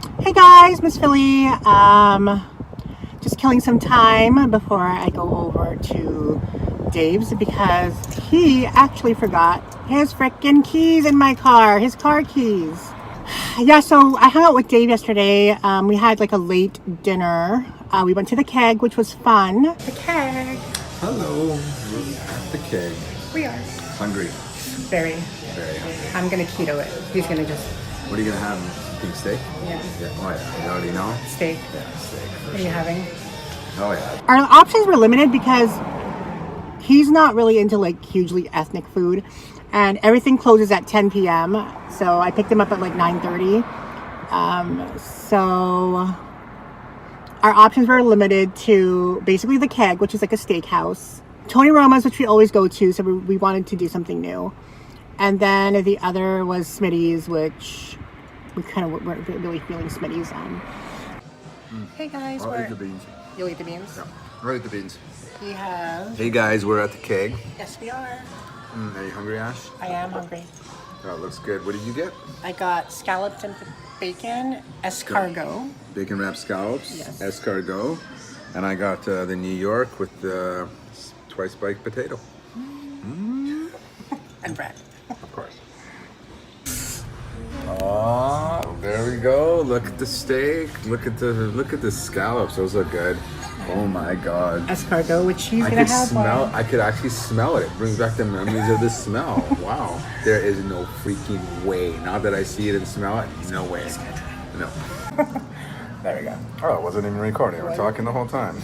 Hey guys, Miss Philly. Just killing some time before I go over to Dave's because he actually forgot his frickin' keys in my car, his car keys. Yeah, so I hung out with Dave yesterday. We had like a late dinner. We went to the keg, which was fun. The keg. Hello, we're at the keg. We are. Hungry. Very. Very hungry. I'm gonna keto it. He's gonna just. What are you gonna have? Pink steak? Yeah. Oh yeah, you already know? Steak. Yeah, steak. What are you having? Oh yeah. Our options were limited because he's not really into like hugely ethnic food, and everything closes at 10 p.m. So I picked him up at like 9:30. So our options were limited to basically the keg, which is like a steakhouse, Tony Roma's, which we always go to, so we wanted to do something new, and then the other was Smitty's, which we kind of weren't really feeling Smitty's on. Hey guys, I'll eat the beans. You'll eat the beans? Yeah, I'll eat the beans. We have. Hey guys, we're at the keg. Yes, we are. Are you hungry, Ash? I am hungry. Oh, it looks good. What did you get? I got scallops and bacon, escargot. Bacon wrapped scallops, Yes. escargot, and I got the New York with the twice baked potato. And bread. Of course. Oh, there we go. Look at the steak. Look at the scallops. Those look good. Oh my god. Escargot with cheese. I could smell. I could actually smell it. It brings back the memories of the smell. Wow. There is no freaking way. Now that I see it and smell it, no way. No. There we go. Oh, it wasn't even recording. We're talking the whole time.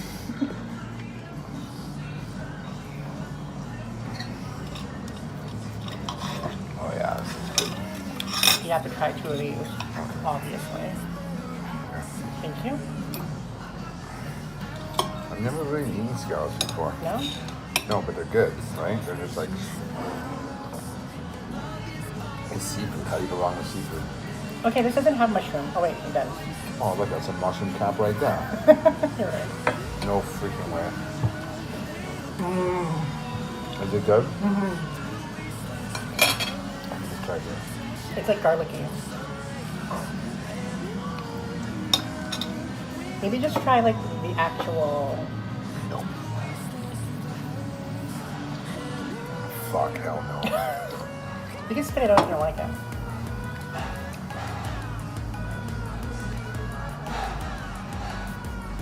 Oh yeah, this is good. You have to try 2 of these, obviously. Thank you. I've never really eaten scallops before. No? No, but they're good, right? They're just like it's seafood. How do you go wrong with seafood? Okay, this doesn't have mushroom. Oh wait, it does. Oh, look, that's a mushroom cap right there. You're right. No freaking way. Is it good? Let me just try this. It's like garlicky. Maybe just try like the actual. No. Fuck, hell no. You can spit it out if you don't like it.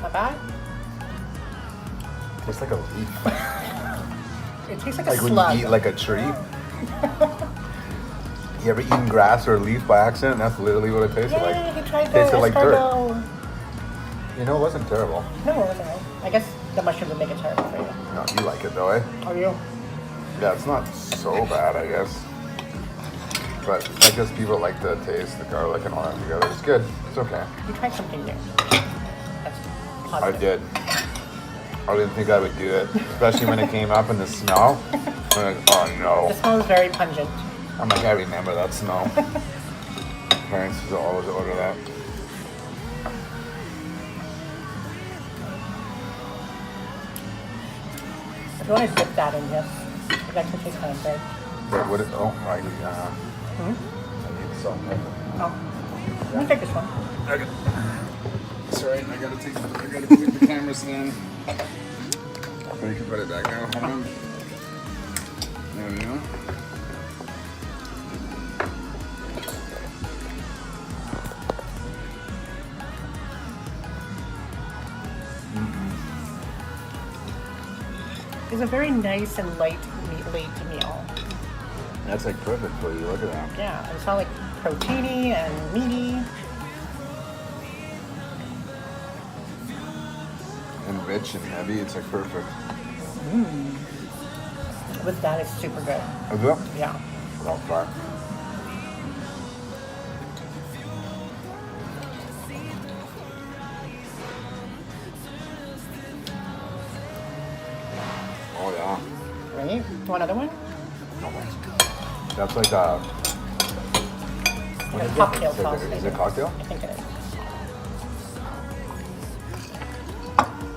Not bad? Tastes like a leaf. It tastes like a Like when slug. you eat like a tree. You ever eaten grass or a leaf by accident? That's literally what it tasted like. Yeah, you tried the Tasted like dirt. escargot. You know, it wasn't terrible. No, it wasn't right. I guess the mushroom would make it terrible for you. No, you like it though, eh? Are you? Yeah, it's not so bad, I guess. But I guess people like the taste, the garlic and all that together. It's good. It's okay. You tried something new. That's I positive. did. I didn't think I would do it, especially when it came up in the smell. I'm like, oh no. The smell is very pungent. I'm like, I remember that smell. Parents used to always order that. If you want to dip that in this, it actually tastes kind of good. Wait, what is, oh, I need some. Oh, let me take this one. Okay. Sorry, I gotta put the camera stand. Oh, you can put it back now. Hold on. There we go. It's a very nice and late meal. That's like perfect for you. Look at that. Yeah, it's not like proteiny and meaty. And rich and heavy. It's like perfect. With that, it's super good. Is it? Yeah. I'll try. Oh yeah. Right? Do you want another one? No thanks. That's like a what A is it? cocktail It's like sauce. is it a cocktail? I think it is.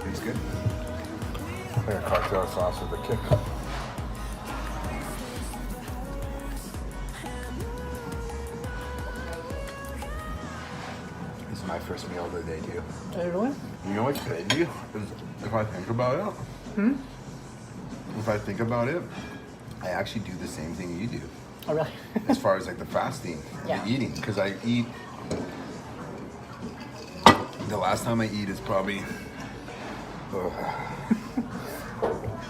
It's good. Like a cocktail sauce with a kick. This my first meal of the day too. Really? You know what's crazy? Is if I think about it, if I think about it, I actually do the same thing you do. Oh, really? As far as like the fasting, Yeah. the eating, because I eat. The last time I eat is probably.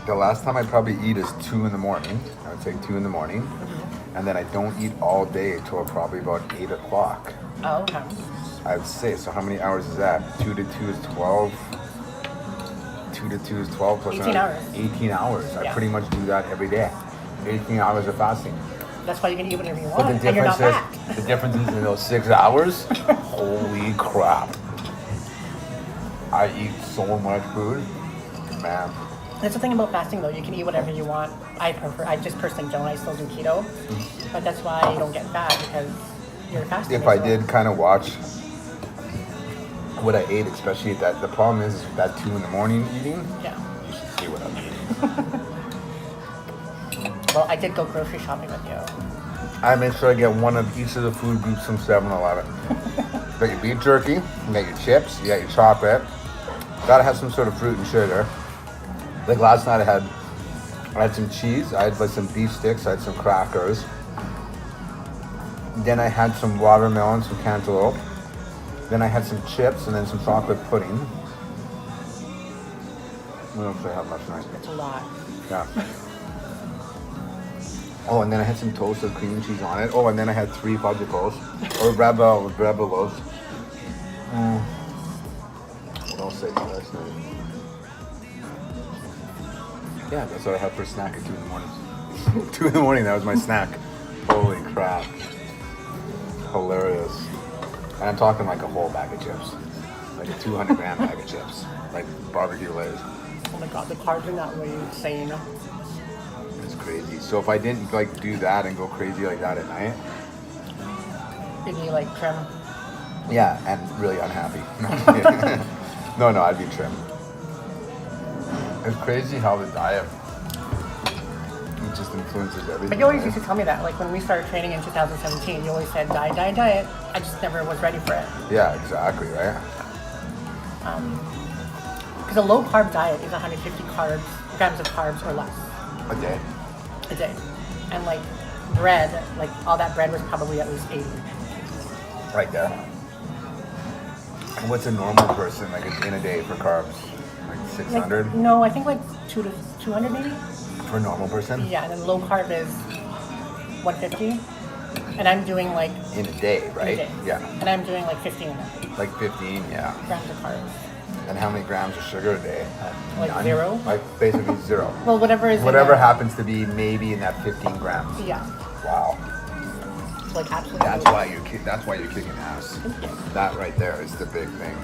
The last time I probably eat is 2 in the morning. I would say 2 in the morning, and then I don't eat all day till probably about 8 o'clock. Oh, okay. I would say. So how many hours is that? 2 to 2 is 12. 2 to 2 is 12 plus 18 hours. 18 hours. I Yeah. pretty much do that every day. 18 hours of fasting. That's why you can eat whatever you want, But the and you're not difference fat. is, the difference is in those 6 hours, holy crap. I eat so much food, man. That's the thing about fasting, though. You can eat whatever you want. I just personally don't. I still do keto, but that's why you don't get fat because you're fasting. If I did kind of watch what I ate, especially at that, the problem is that 2 in the morning eating, Yeah. you should see what I'm eating. Well, I did go grocery shopping with you. I make sure I get one of each of the food groups from 7-Eleven. You got your beef jerky, you got your chips, you got your chocolate. Gotta have some sort of fruit and sugar. Like last night I had some cheese, I had like some beef sticks, I had some crackers. Then I had some watermelon, some cantaloupe. Then I had some chips and then some chocolate pudding. What else did I have last night? It's a lot. Yeah. Oh, and then I had some toast with cream cheese on it. Oh, and then I had 3 fudgicles. Or rebel loaves. What else did I do last night? Yeah, that's what I had for a snack at 2 in the morning. 2 in the morning, that was my snack. Holy crap. Hilarious. And I'm talking like a whole bag of chips. Like a 200-gram bag of chips. Like barbecue Lay's. Oh my god, the carbs in that were insane. It's crazy. So if I didn't like do that and go crazy like that at night, Did you like trim? yeah, and really unhappy. No, I'd be trim. It's crazy how the diet it just influences everything. But you always used to tell me that, like when we started training in 2017, you always said diet, diet, diet. I just never was ready for it. Yeah, exactly, right? Because a low carb diet is 150 grams of carbs or less A day. a day. And like bread, like all that bread was probably at least 80. Right there. And what's a normal person like in a day for carbs? Like 600 Like, no, I think like 200 maybe. for a normal person? Yeah, and then low carb is 150. And I'm doing like In a day, right? a day. Yeah. And I'm doing like 15 Like 15, yeah. grams of carbs. And how many grams of sugar a day? Like None? 0? Like basically 0. Well, whatever is in Whatever there. happens to be maybe in that 15 grams. Yeah, Wow. it's like absolutely. That's why you're kicking ass. That right there is the big thing.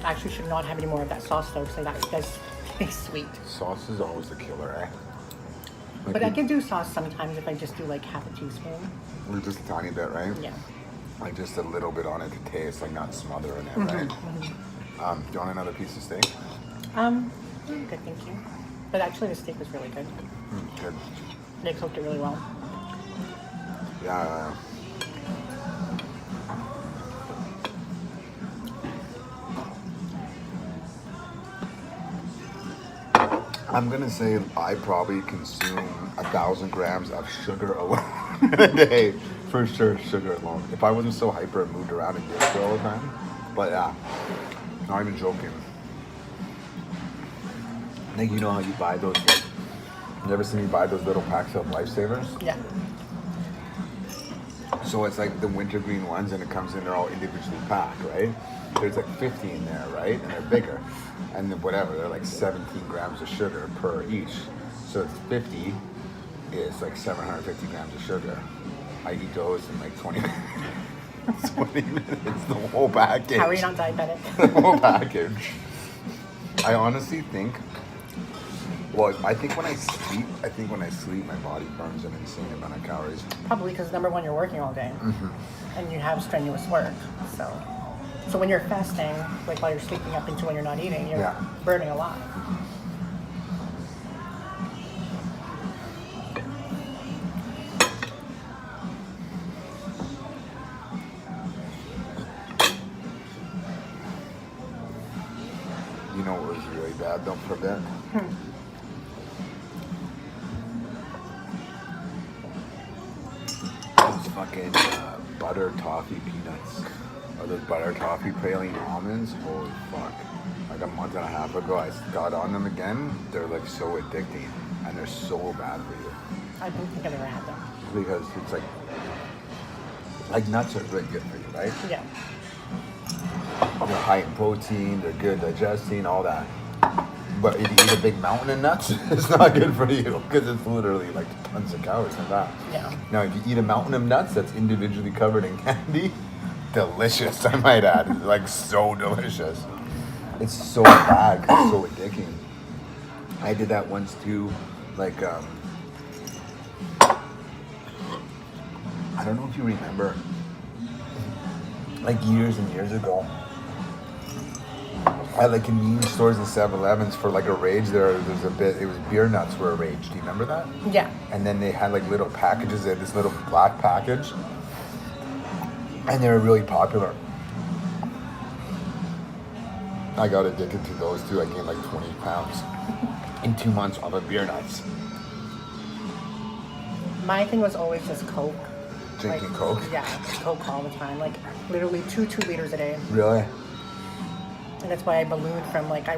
I actually should not have any more of that sauce though, because that's sweet. Sauce is always the killer, eh? Like But I can do sauce sometimes if I just do like half a teaspoon. just a tiny bit, right? Yeah. Like just a little bit on it to taste, like not smothering it, right? Do you want another piece of steak? Good, thank you. But actually, the steak was really good. Good. They cooked it really well. Yeah. I'm gonna say I probably consume 1,000 grams of sugar alone a day. For sure, sugar alone. If I wasn't so hyper and moved around and did it all the time. But yeah, not even joking. Like, you know how you buy those, like, you ever seen me buy those little packs of Lifesavers? Yeah. So it's like the wintergreen ones, and it comes in, they're all individually packed, right? There's like 50 in there, right? And they're bigger. And then whatever, they're like 17 grams of sugar per each. So it's 50 is like 750 grams of sugar. I eat those in like 20 minutes. 20 minutes, the whole package. How are you not diabetic? The whole package. I honestly think, well, I think when I sleep, my body burns an insane amount of calories. Probably because number one, you're working all day, and you have strenuous work. So when you're fasting, like while you're sleeping up into when you're not eating, you're Yeah. burning a lot. bad, don't forget. Those fucking butter toffee peanuts. Or those butter toffee praline almonds. Holy fuck. Like a month and a half ago, I got on them again. They're like so addicting. And they're so bad for you. I don't think I've ever had them. Because it's like nuts are really good for you, right? Yeah. They're high in protein, they're good digesting, all that. But if you eat a big mountain of nuts, it's not good for you because it's literally like tons of calories in that. Yeah. Now, if you eat a mountain of nuts that's individually covered in candy, delicious, I might add. It's like so delicious. It's so bad, it's so addicting. I did that once too, like, I don't know if you remember, like years and years ago, at like convenience stores and 7-Elevens for like a rage there's a bit, it was beer nuts were a rage. Do you remember that? Yeah. And then they had like little packages, they had this little black package, and they were really popular. I got addicted to those too. I gained like 20 pounds in 2 months off of beer nuts. My thing was always just Coke. Drinking Coke? Yeah, Coke all the time. Like literally 2 liters a day. Really? And that's why I ballooned from like I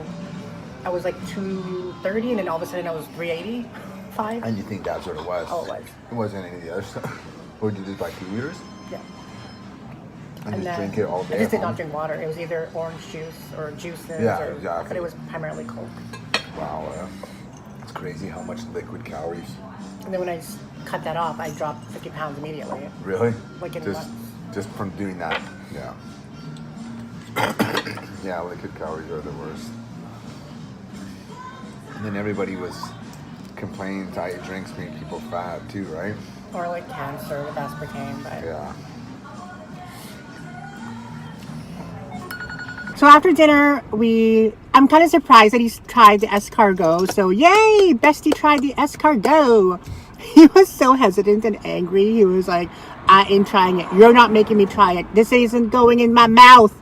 was like 230 and then all of a sudden I was 385. And you think that's what it was? Oh, it was. It wasn't any of the other stuff. Or did you just buy 2 liters? Yeah. And just drink it all day? I just did not drink water. It was either orange juice or juices. Yeah, or, exactly. But it was primarily Coke. Wow, it's crazy how much liquid calories. And then when I cut that off, I dropped 50 pounds immediately. Really? Like in just, months. just from doing that, yeah. Yeah, liquid calories are the worst. And then everybody was complaining diet drinks make people fat too, right? Or like cancer with aspartame. But Yeah. So after dinner, I'm kind of surprised that he's tried the escargot. So yay, Bestie tried the escargot. He was so hesitant and angry. He was like, I ain't trying it. You're not making me try it. This isn't going in my mouth.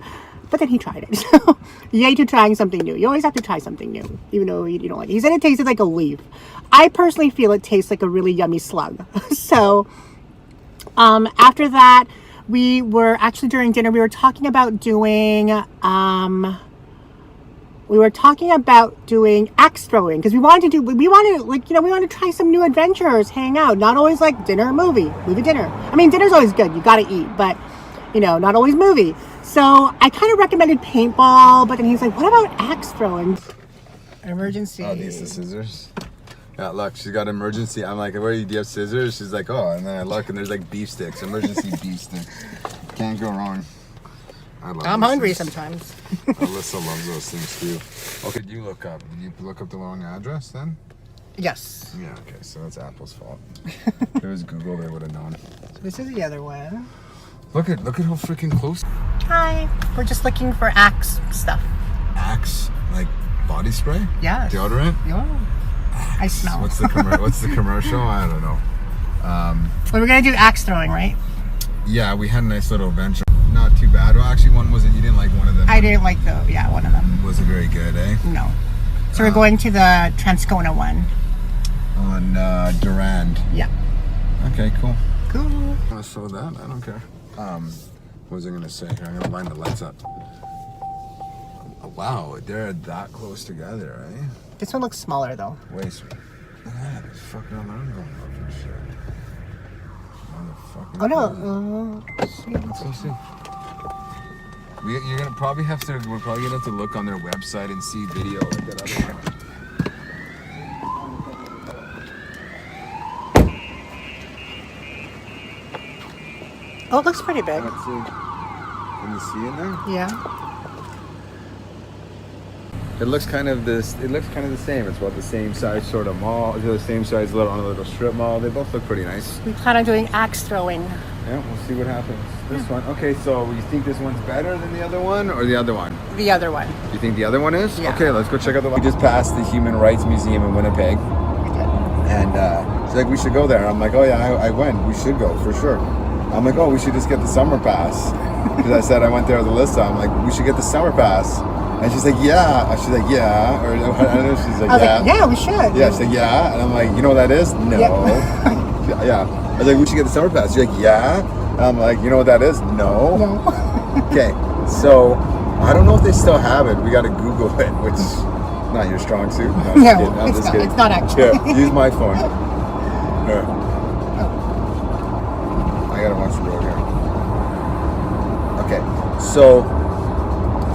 But then he tried it. So yay to trying something new. You always have to try something new, even though you don't like it. He said it tasted like a leaf. I personally feel it tastes like a really yummy slug. So after that, we were actually during dinner, we were talking about doing axe throwing because we wanted to try some new adventures, hang out, not always like dinner, movie, dinner. I mean, dinner's always good. You got to eat, but not always movie. So I kind of recommended paintball, but then he's like, what about axe throwing? Emergency. Oh, these are scissors. Yeah, look, she's got emergency. I'm like, where do you have scissors? She's like, oh, and then I look and there's like beef sticks, emergency beef sticks. Can't go wrong. I'm hungry sometimes. Alyssa loves those things too. Okay, did you look up the wrong address then? Yes. Yeah, okay, so that's Apple's fault. If it was Google, they would have known. So this is the other one. Look at how freaking close. Hi. We're just looking for Axe stuff. Axe? Like body spray? Yeah. Deodorant? Yeah. Axe. I smell. What's the commercial? I don't know. Well, we're going to do axe throwing, right? Yeah, we had a nice little adventure. Not too bad. Well, actually, you didn't like one of them. I didn't like one of them. Was it very good, eh? No. So we're going to the Transcona one. On Durand. Yeah. Okay, cool. Cool. Want to show that? I don't care. What was I going to say? I'm going to line the lights up. Oh, wow, they're that close together, eh? This one looks smaller, though. Wait, look at that. There's fucking alarm going off and shit. Motherfucking. Oh, no. Let's go see. We're probably gonna have to look on their website and see video like that other one. Oh, it looks pretty big. Let's see. Can you see in there? Yeah. It looks kind of the same. It's about the same size sort of mall. It's the same size on a little strip mall. They both look pretty nice. We plan on doing axe throwing. Yeah, we'll see what happens. This one. Okay, so you think this one's better than the other one or the other one? The other one. You think the other one is? Yeah. Okay, let's go check out the one. We just passed the Human Rights Museum in Winnipeg. We did. And she's like, we should go there. I'm like, oh yeah, I went. We should go for sure. I'm like, oh, we should just get the summer pass. Because I said I went there with Alyssa. I'm like, we should get the summer pass. And she's like, yeah. She's like, yeah. Or I don't know. She's like, I was yeah. like, yeah, we should. Yeah, she's like, yeah. And I'm like, you know what that is? No. Yeah. Yeah. I was like, we should get the summer pass. She's like, yeah. And I'm like, you know what that is? No. No. Okay. So I don't know if they still have it. We got to Google it, which is not your strong suit. No, I'm just kidding. I'm just kidding. It's not actually. Yeah, use my phone. Here. I got to watch the road here. Okay. So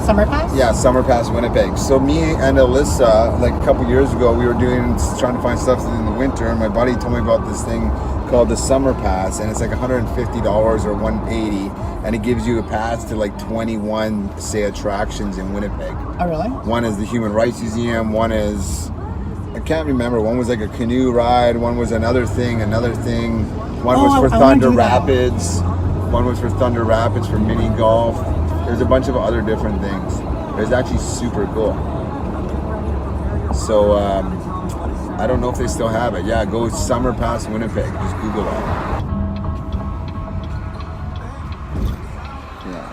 Summer pass? yeah, Summer Pass Winnipeg. So me and Alyssa, like a couple years ago, we were trying to find stuff in the winter, and my buddy told me about this thing called the Summer Pass, and it's like $150 or $180, and it gives you a pass to like 21, say, attractions in Winnipeg. Oh, really? One is the Human Rights Museum, one is, I can't remember, one was like a canoe ride, one was another thing, one was for Thunder Rapids, one was for Thunder Rapids for mini golf. There's a bunch of other different things. It's actually super cool. So I don't know if they still have it. Yeah, go Summer Pass Winnipeg. Just Google it. Yeah.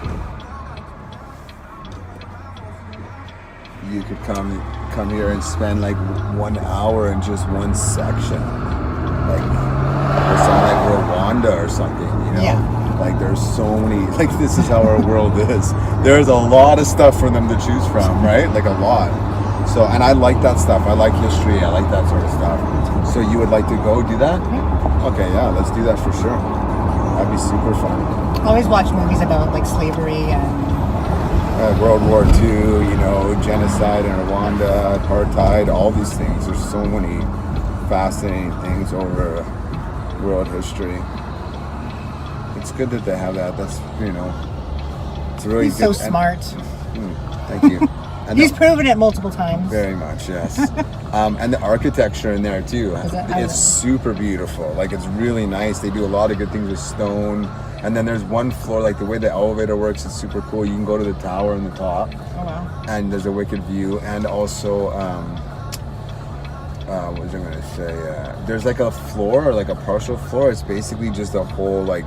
You could come here and spend like 1 hour in just one section, like or something like Rwanda or something. You know. Yeah. Like there's so many, like this is how our world is. There's a lot of stuff for them to choose from, right? Like a lot. So, and I like that stuff. I like history. I like that sort of stuff. So you would like to go do that? Yeah. Okay, yeah, let's do that for sure. That'd be super fun. I always watch movies about like slavery and World War II, you know, genocide in Rwanda, apartheid, all these things. There's so many fascinating things over world history. It's good that they have that. That's, you know, it's really he's good. so smart. Thank you. And He's proven it multiple times. very much, yes. And the architecture in there too. It's super beautiful. Like it's really nice. They do a lot of good things with stone. And then there's one floor, like the way the elevator works is super cool. You can go to the tower in the top. Oh wow. And there's a wicked view. And also, what was I going to say? There's like a floor or like a partial floor. It's basically just a whole like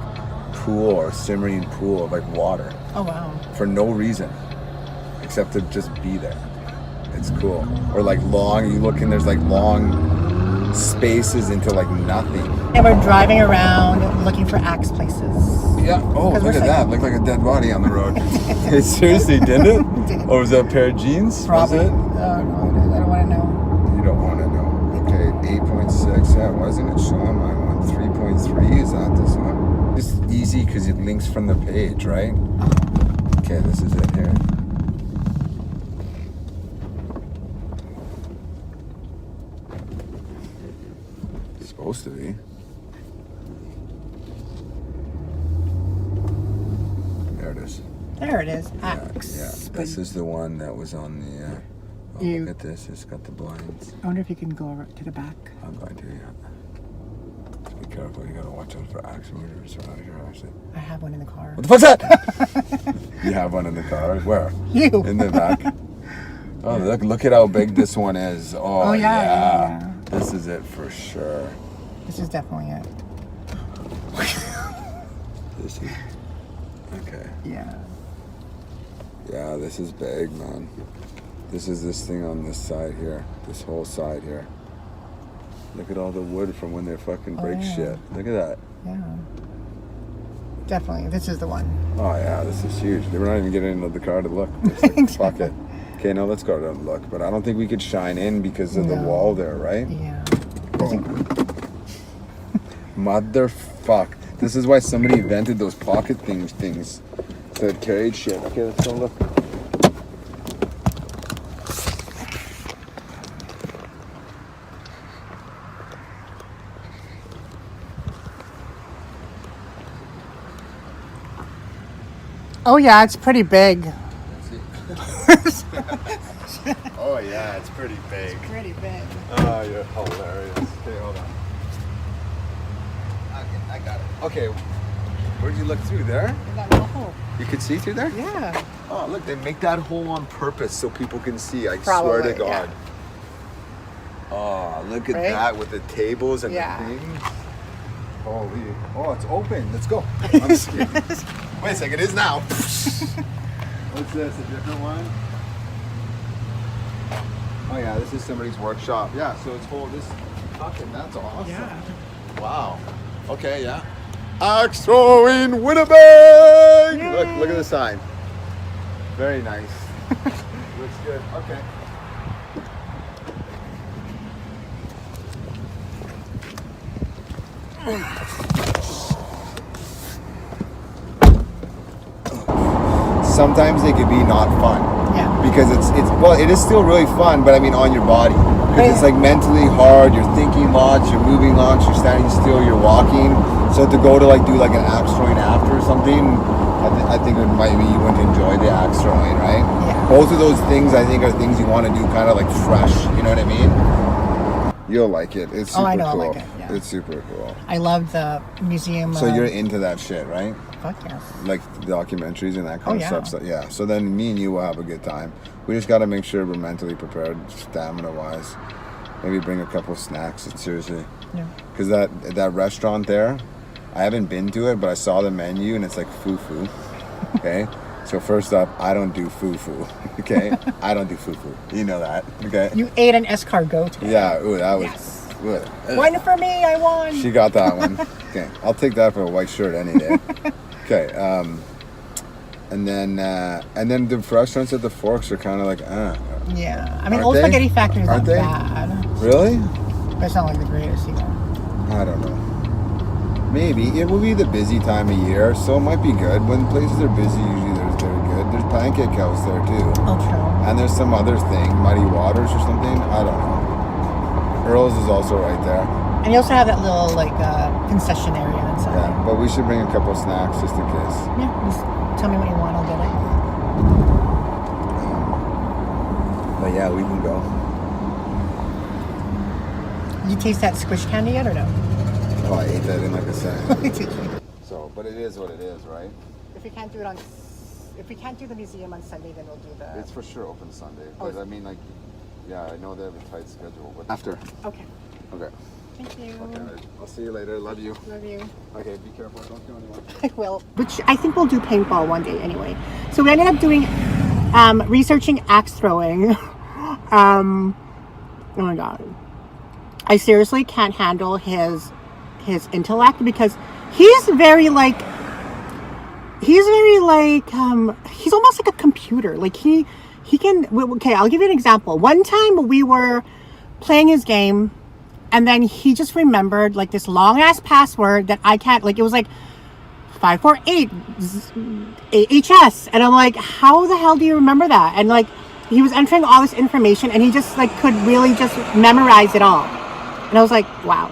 pool or simmering pool of like water. Oh wow. For no reason except to just be there. It's cool. Or like you look and there's like long spaces into like nothing. And we're driving around looking for axe places. Yeah. Oh, look at that. Looked like a dead body on the road. Hey, seriously, didn't it? Did it? Or was that a pair of jeans? Probably. Was it? Oh, no, I don't want to know. You don't want to know. Okay, 8.6. Yeah, wasn't it showing my one? 3.3. Is that this one? It's easy because it links from the page, right? Okay, this is it here. It's supposed to be. There it is. There it is. Axe. Yeah. This is the one that was on the. Look at this. It's got the blinds. I wonder if you can go over to the back. I'm going to, yeah. Just be careful. You gotta watch out for axe murders around here, actually. I have one in the car. What the fuck's that? You have one in the car? Where? You. In the back. Oh, look at how big this one is. Oh, yeah. This is it for sure. This is definitely it. This is. Okay. Yeah. Yeah, this is big, man. This is this thing on this side here. This whole side here. Look at all the wood from when they fucking break shit. Look at that. Yeah. Definitely. This is the one. Oh, yeah, this is huge. They were not even getting into the car to look. It's like, fuck it. Okay, now let's go to look. But I don't think we could shine in because of the wall there, right? Yeah. Motherfuck. This is why somebody invented those pocket things that carried shit. Okay, let's go look. Oh yeah, it's pretty big. Oh yeah, it's pretty big. Pretty big. Oh, you're hilarious. Okay, hold on. Okay, I got it. Okay, where'd you look through there? That little hole. You could see through there? Yeah. Oh, look, they make that hole on purpose so people can see. I Probably, swear to God. yeah. Oh, look at Right? that with the tables and Yeah. the things. Holy. Oh, it's open. Let's go. I'm just kidding. Wait a second, it is now. What's this? A different one? Oh yeah, this is somebody's workshop. Yeah, so it's whole this fucking that's awesome. Yeah. Wow. Okay, yeah. Axe throwing Winnipeg! Yay. Look at the sign. Very nice. Looks good. Okay. Sometimes they could be not fun. Yeah. Because it is still really fun, but I mean on your body. Because it's like mentally hard, you're thinking lots, you're moving lots, you're standing still, you're walking. So to go to like do like an axe throwing after or something, I think it might be you wouldn't enjoy the axe throwing, right? Yeah. Both of those things I think are things you want to do kind of like fresh, you know what I mean? You'll like it. It's super I know, cool. I like it, yeah. It's super cool. I love the museum. So you're into that shit, right? Fuck yes. Like documentaries and that kind of yeah. stuff. So, yeah. So then me and you will have a good time. We just got to make sure we're mentally prepared, stamina-wise. Maybe bring a couple of snacks. Seriously. Yeah. Because that restaurant there, I haven't been to it, but I saw the menu and it's like foo-foo. Okay. So first up, I don't do foo-foo. Okay. I don't do foo-foo. You know that. Okay. You ate an escargot today. Yeah. Ooh, that was. Yes. Ugh. One for me, I won. She got that one. Okay, I'll take that for a white shirt any day. Okay, and then the restaurants at the Forks are kind of like, Yeah, I mean, Aren't Old they? Spaghetti Factory is Aren't not they? bad. Really? But it's not like the greatest either. I don't know. Maybe it will be the busy time of year, so it might be good. When places are busy, usually they're good. There's Pancake House there too, Oh, true. and there's some other thing, Muddy Waters or something. I don't know. Earl's is also right there. And you also have that little like concession area inside. Yeah, but we should bring a couple snacks just in case. Yeah, just tell me what you want, I'll get it. But yeah, we can go. You taste that squish candy yet or no? Oh, I ate that in like a second. If So, but it is what it is, right? we can't do it if we can't do the museum on Sunday, then we'll do the. It's for sure open Sunday. Oh. But I mean, like, yeah, I know they have a tight schedule. But after. Okay. Okay. Thank you. Okay. I'll see you later. Love you. Love you. Okay, be careful. Don't kill anyone. I will. Which I think we'll do paintball one day anyway. So we ended up doing researching axe throwing. Oh my god. I seriously can't handle his intellect because he's very like he's almost like a computer. Like he can. Okay, I'll give you an example. One time we were playing his game, and then he just remembered like this long ass password that I can't. Like it was like 548 HS, and I'm like, how the hell do you remember that? And like he was entering all this information, and he just like could really just memorize it all. And I was like, wow.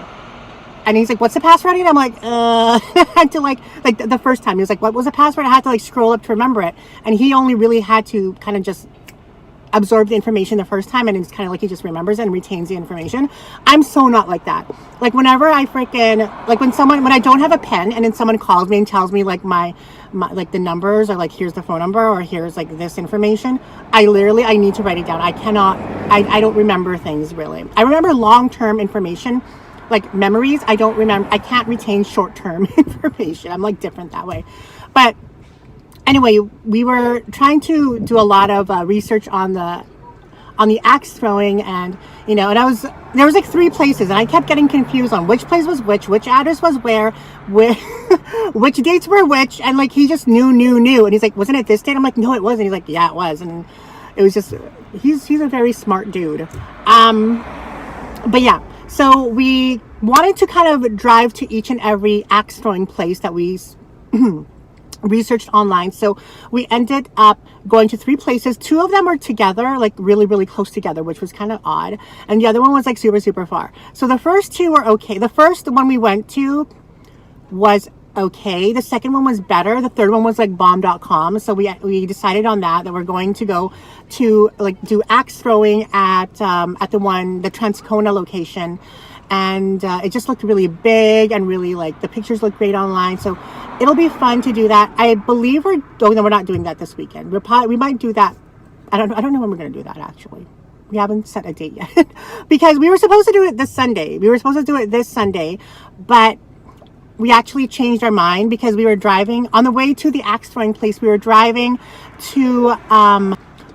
And he's like, what's the password? And I'm like, I had to like the first time he was like, what was the password? I had to like scroll up to remember it. And he only really had to kind of just absorb the information the first time, and it's kind of like he just remembers it and retains the information. I'm so not like that. Like whenever I freaking like when I don't have a pen and then someone calls me and tells me like my like the numbers or like here's the phone number or here's like this information, I need to write it down. I cannot. I don't remember things really. I remember long-term information, like memories. I don't remember. I can't retain short-term information. I'm like different that way. But anyway, we were trying to do a lot of research on the axe throwing, and and there was like 3 places, and I kept getting confused on which place was which address was where, which dates were which, and like he just knew, and he's like, wasn't it this date? I'm like, no, it wasn't. He's like, yeah, it was, and it was just he's a very smart dude. But yeah, so we wanted to kind of drive to each and every axe throwing place that we researched online. So we ended up going to 3 places. 2 of them were together, like really, really close together, which was kind of odd. And the other one was like super, super far. So the first 2 were okay. The first one we went to was okay. The second one was better. The third one was like bomb.com. So we decided on that we're going to go to like do axe throwing at the Transcona location. And it just looked really big and really like the pictures look great online. So it'll be fun to do that. I believe we're not doing that this weekend. We might do that. I don't know when we're going to do that actually. We haven't set a date yet because we were supposed to do it this Sunday. But we actually changed our mind because we were driving on the way to the axe throwing place. We were driving to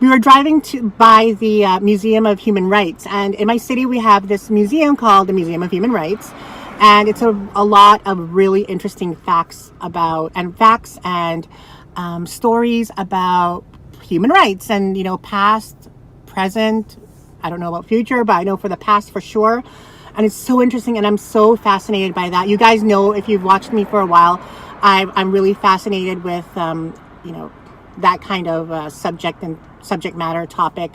we were driving by the Museum of Human Rights, and in my city we have this museum called the Museum of Human Rights, and it's a lot of really interesting facts and stories about human rights, and past, present. I don't know about future, but I know for the past for sure. And it's so interesting, and I'm so fascinated by that. You guys know, if you've watched me for a while, I'm really fascinated with that kind of subject matter topic.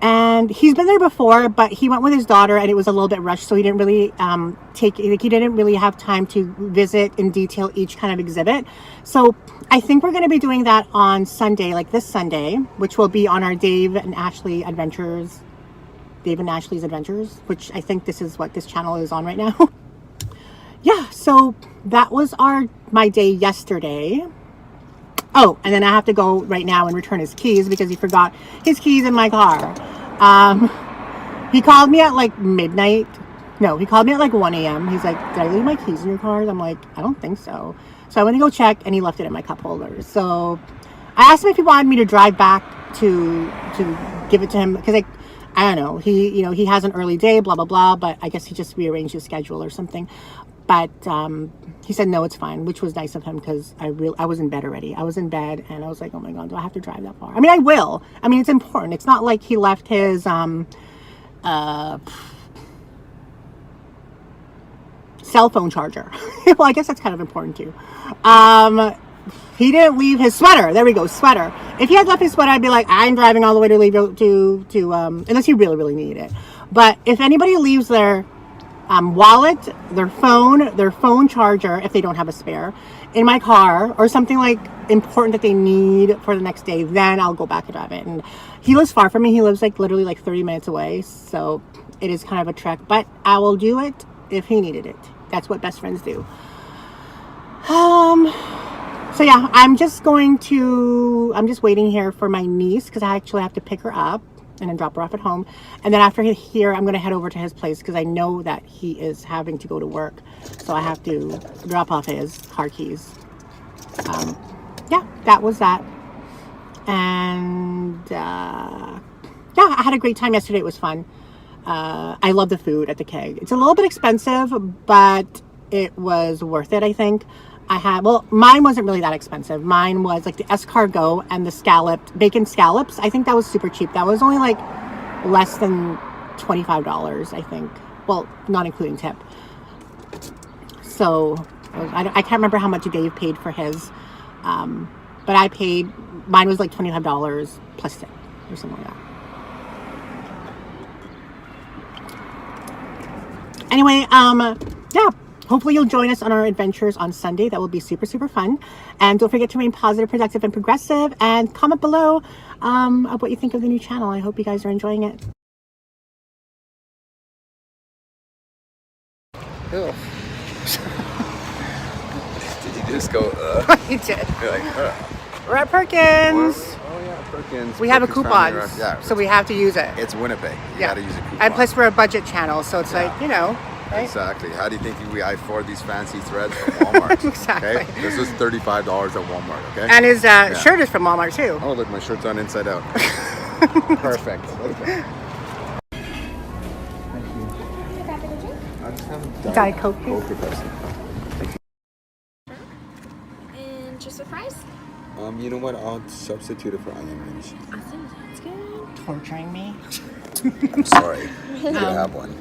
And he's been there before, but he went with his daughter, and it was a little bit rushed, so he didn't really he didn't really have time to visit in detail each kind of exhibit. So I think we're going to be doing that on Sunday, like this Sunday, which will be on our Dave and Ashley's Adventures, which I think this is what this channel is on right now. Yeah, so that was my day yesterday. Oh, and then I have to go right now and return his keys because he forgot his keys in my car. He called me at like midnight. No, he called me at like 1 a.m. He's like, did I leave my keys in your car? I'm like, I don't think so. So I went to go check, and he left it in my cup holder. So I asked him if he wanted me to drive back to give it to him, because I don't know. He has an early day, blah, blah, blah, but I guess he just rearranged his schedule or something. But he said, no, it's fine, which was nice of him, because I was in bed already. I was in bed, and I was like, oh my God, do I have to drive that far? I mean, I will. I mean, it's important. It's not like he left his cell phone charger. Well, I guess that's kind of important too. He didn't leave his sweater. There we go, sweater. If he had left his sweater, I'd be like, I'm driving all the way to leave to unless he really, really needed it. But if anybody leaves their wallet, their phone charger, if they don't have a spare, in my car, or something like important that they need for the next day, then I'll go back and drive it. And he lives far from me. He lives like literally like 30 minutes away, so it is kind of a trek, but I will do it if he needed it. That's what best friends do. So yeah, I'm just waiting here for my niece, because I actually have to pick her up and then drop her off at home. And then after here, I'm going to head over to his place, because I know that he is having to go to work. So I have to drop off his car keys. Yeah, that was that. And yeah, I had a great time yesterday. It was fun. I love the food at the Keg. It's a little bit expensive, but it was worth it, I think. Mine wasn't really that expensive. Mine was like the escargot and the bacon scallops. I think that was super cheap. That was only like less than $25, I think. Well, not including tip. So I can't remember how much Dave paid for his. But mine was like $25 plus tip or something like that. Anyway, yeah. Hopefully you'll join us on our adventures on Sunday. That will be super, super fun. And don't forget to remain positive, productive, and progressive. And comment below of what you think of the new channel. I hope you guys are enjoying it. Ew. Did you just go, You did. You're like, We're at Perkins. Oh yeah, Perkins. We have a Perkins coupon, yeah, so we have to use it. It's Winnipeg. You Yeah. gotta use a coupon. And plus we're a budget channel, so it's like, right? Exactly. How do you think I afford these fancy threads from Walmart? Exactly. Okay? This was $35 at Walmart, okay? And his shirt is from Walmart too. Oh, look, my shirt's on inside out. Perfect. Let's go. Thank you. I just have a Diet Coke. Coke or Pepsi. And just a fries? You know what? I'll substitute it for onion rings. Awesome, that's good. Torturing me. I'm sorry. You can have one.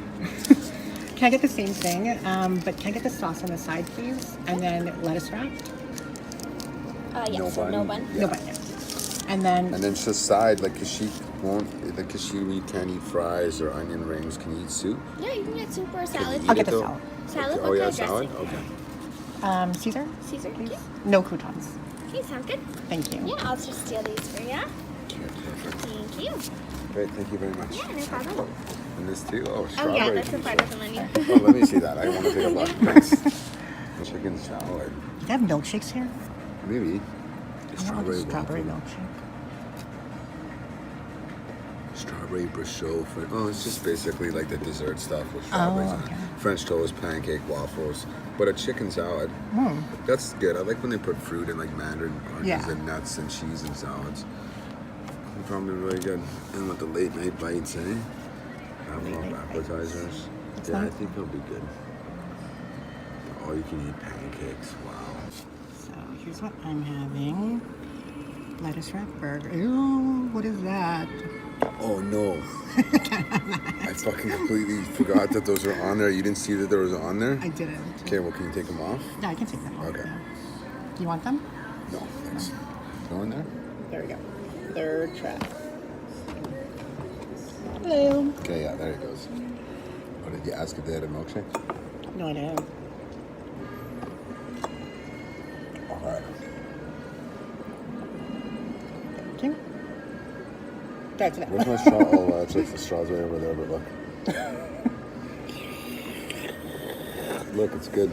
Can I get the same thing? But can I get the sauce on the side, please? And then lettuce wrap? Yes, No so bun? no bun. Yeah. No, but yeah. And then just aside, like, cause she can't eat fries or onion rings. Can you eat soup? Yeah, you can get soup or a salad. Eat I'll get it the though? salad. Salad, Oh what yeah, kind of salad. dressing? Okay. Caesar, Caesar, please. okay. No croutons. Okay, sounds good. Thank you. Yeah, I'll just steal these for you. Okay, perfect. Thank you. Great, thank you very much. Yeah, no problem. And this too? Oh, Oh strawberry. yeah, that's a juice. part of the menu. Oh, let me see that. I want to take a look. Thanks. Chicken salad. Do they have milkshakes here? Maybe. I want a strawberry waffle. milkshake. Strawberry brioche. Oh, it's just basically like the dessert stuff with strawberries. Oh, okay. French toast, pancake, waffles. But a chicken salad. That's good. I like when they put fruit and like mandarin oranges Yeah. and nuts and cheese and salads. Probably really good. And with the late night bites, eh? Have Late all night appetizers. That's Yeah, I nice. think it'll be good. All you can eat pancakes. Wow. So here's what I'm having. Lettuce wrap burger. Ew, what is that? Oh no. I fucking completely forgot that those were on there. You didn't see that there was on there? I didn't. Okay, well, can you take them off? Yeah, I can take them off. Okay. Yeah. You want them? No, thanks. Go in there? There we go. Third track. Hello. Okay, yeah, there it goes. What, did you ask if they had a milkshake? No, I didn't. All right. Thank you. That's it. Where's my straw? Oh, it's like the straw's right over there, but look. Look, it's good.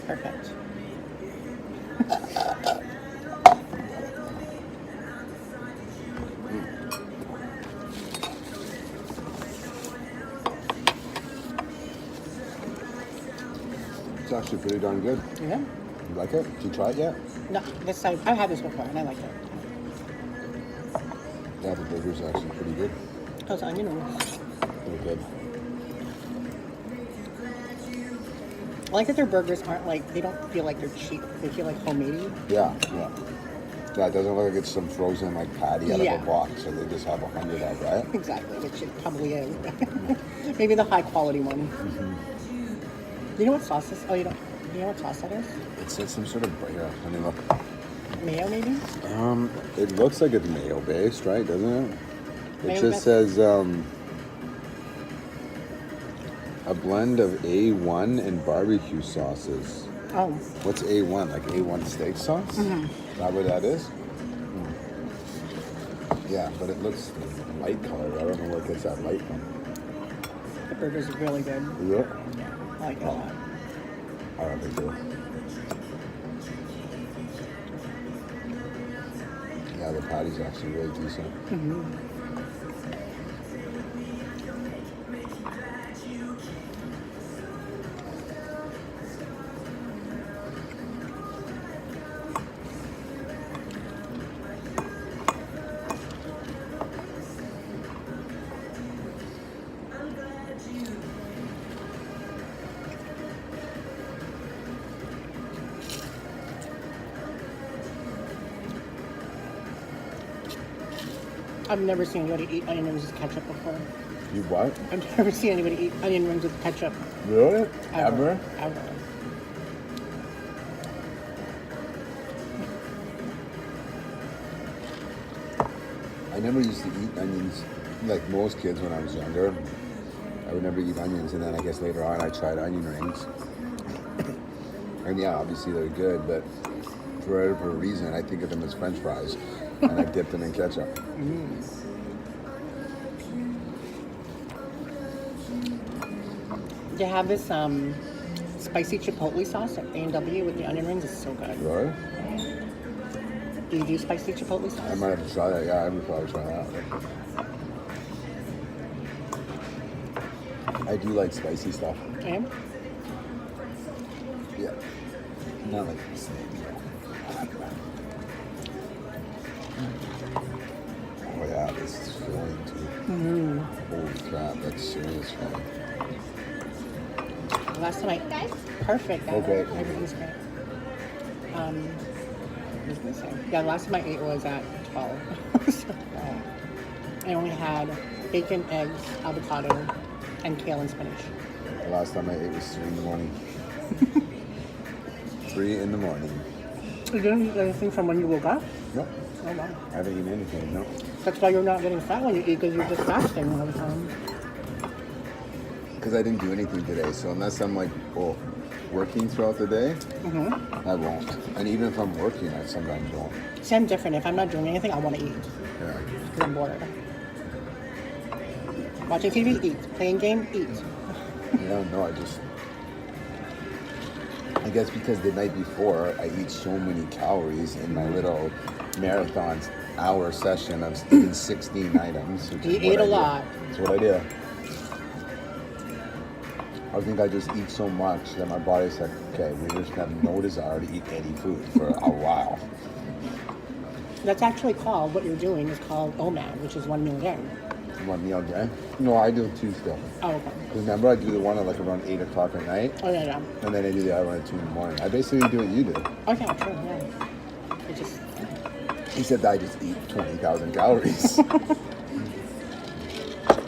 Perfect. It's actually pretty darn good. Yeah. You like it? Did you try it yet? No, this I've had this before and I like it. Yeah, the burger's actually pretty good. Those onion rings. Pretty good. I like that their burgers aren't like, they don't feel like they're cheap. They feel like homemade. Yeah, yeah. Yeah, it doesn't look like it's some frozen like patty out Yeah. of a box, so they just have 100 of, right? Exactly, which it probably is. Maybe the high quality one. You know what sauce this? Oh, you don't. You know what sauce that is? It says some sort of here. Let me look. Mayo, maybe. It looks like it's mayo based, right? Doesn't it? It Mayo just based. says a blend of A1 and barbecue sauces. Oh, What's A1? Like A1 steak sauce? Mm-hmm. Is that what that is? Yeah, but it looks light colored. I don't know where it gets that light from. the burger's really good. Yeah. I like it a lot. I don't think so. Yeah, the patty's actually really decent. I've never seen anybody eat onion rings with ketchup before. You what? I've never seen anybody eat onion rings with ketchup. Really? Ever. I never used to eat onions like most kids when I was younger. I would never eat onions, and then I guess later on I tried onion rings. And yeah, obviously they're good, but for whatever reason, I think of them as French fries, and I dip them in ketchup. They have this spicy chipotle sauce at A&W with the onion rings. It's so good. Really? Do you do spicy chipotle I sauce? might have to try that. Yeah, I would probably try that. I do like spicy stuff. Okay. Yeah. Not like snake. Oh yeah, this is filling too. Holy crap, that's serious filling. Last time Guys? perfect. Okay. Everything's great. What was I gonna say? Yeah, the last time I ate was at 12. I only had bacon, eggs, avocado, and kale and spinach. The last time I ate was 3 in the morning. 3 in the morning. You didn't eat anything from when you woke up? Nope. Oh wow. I haven't eaten anything, no. That's why you're not getting fat when you eat, because you're just fasting all the time. Because I didn't do anything today, so unless I'm like, working throughout the day, I won't. And even if I'm working, I sometimes won't. See, I'm different. If I'm not doing anything, I want to eat. Yeah. Because I'm bored. Watching TV, eat. Playing game, eat. Yeah, no, I guess because the night before, I eat so many calories in my little marathon hour session of eating 16 items. Which You is ate what a I do. lot. That's what I do. I think I just eat so much that my body's like, okay, we just have no desire to eat any food for a while. That's actually called, what you're doing is called OMAD, which is 1 meal a day. 1 meal a day? No, I do 2 still. Oh, okay. Remember, I do the one at like around 8 o'clock at night, Oh, yeah, yeah. and then I do the other one at 2 in the morning. I basically do what you do. Okay, true, yeah. It just... He said that I just eat 20,000 calories.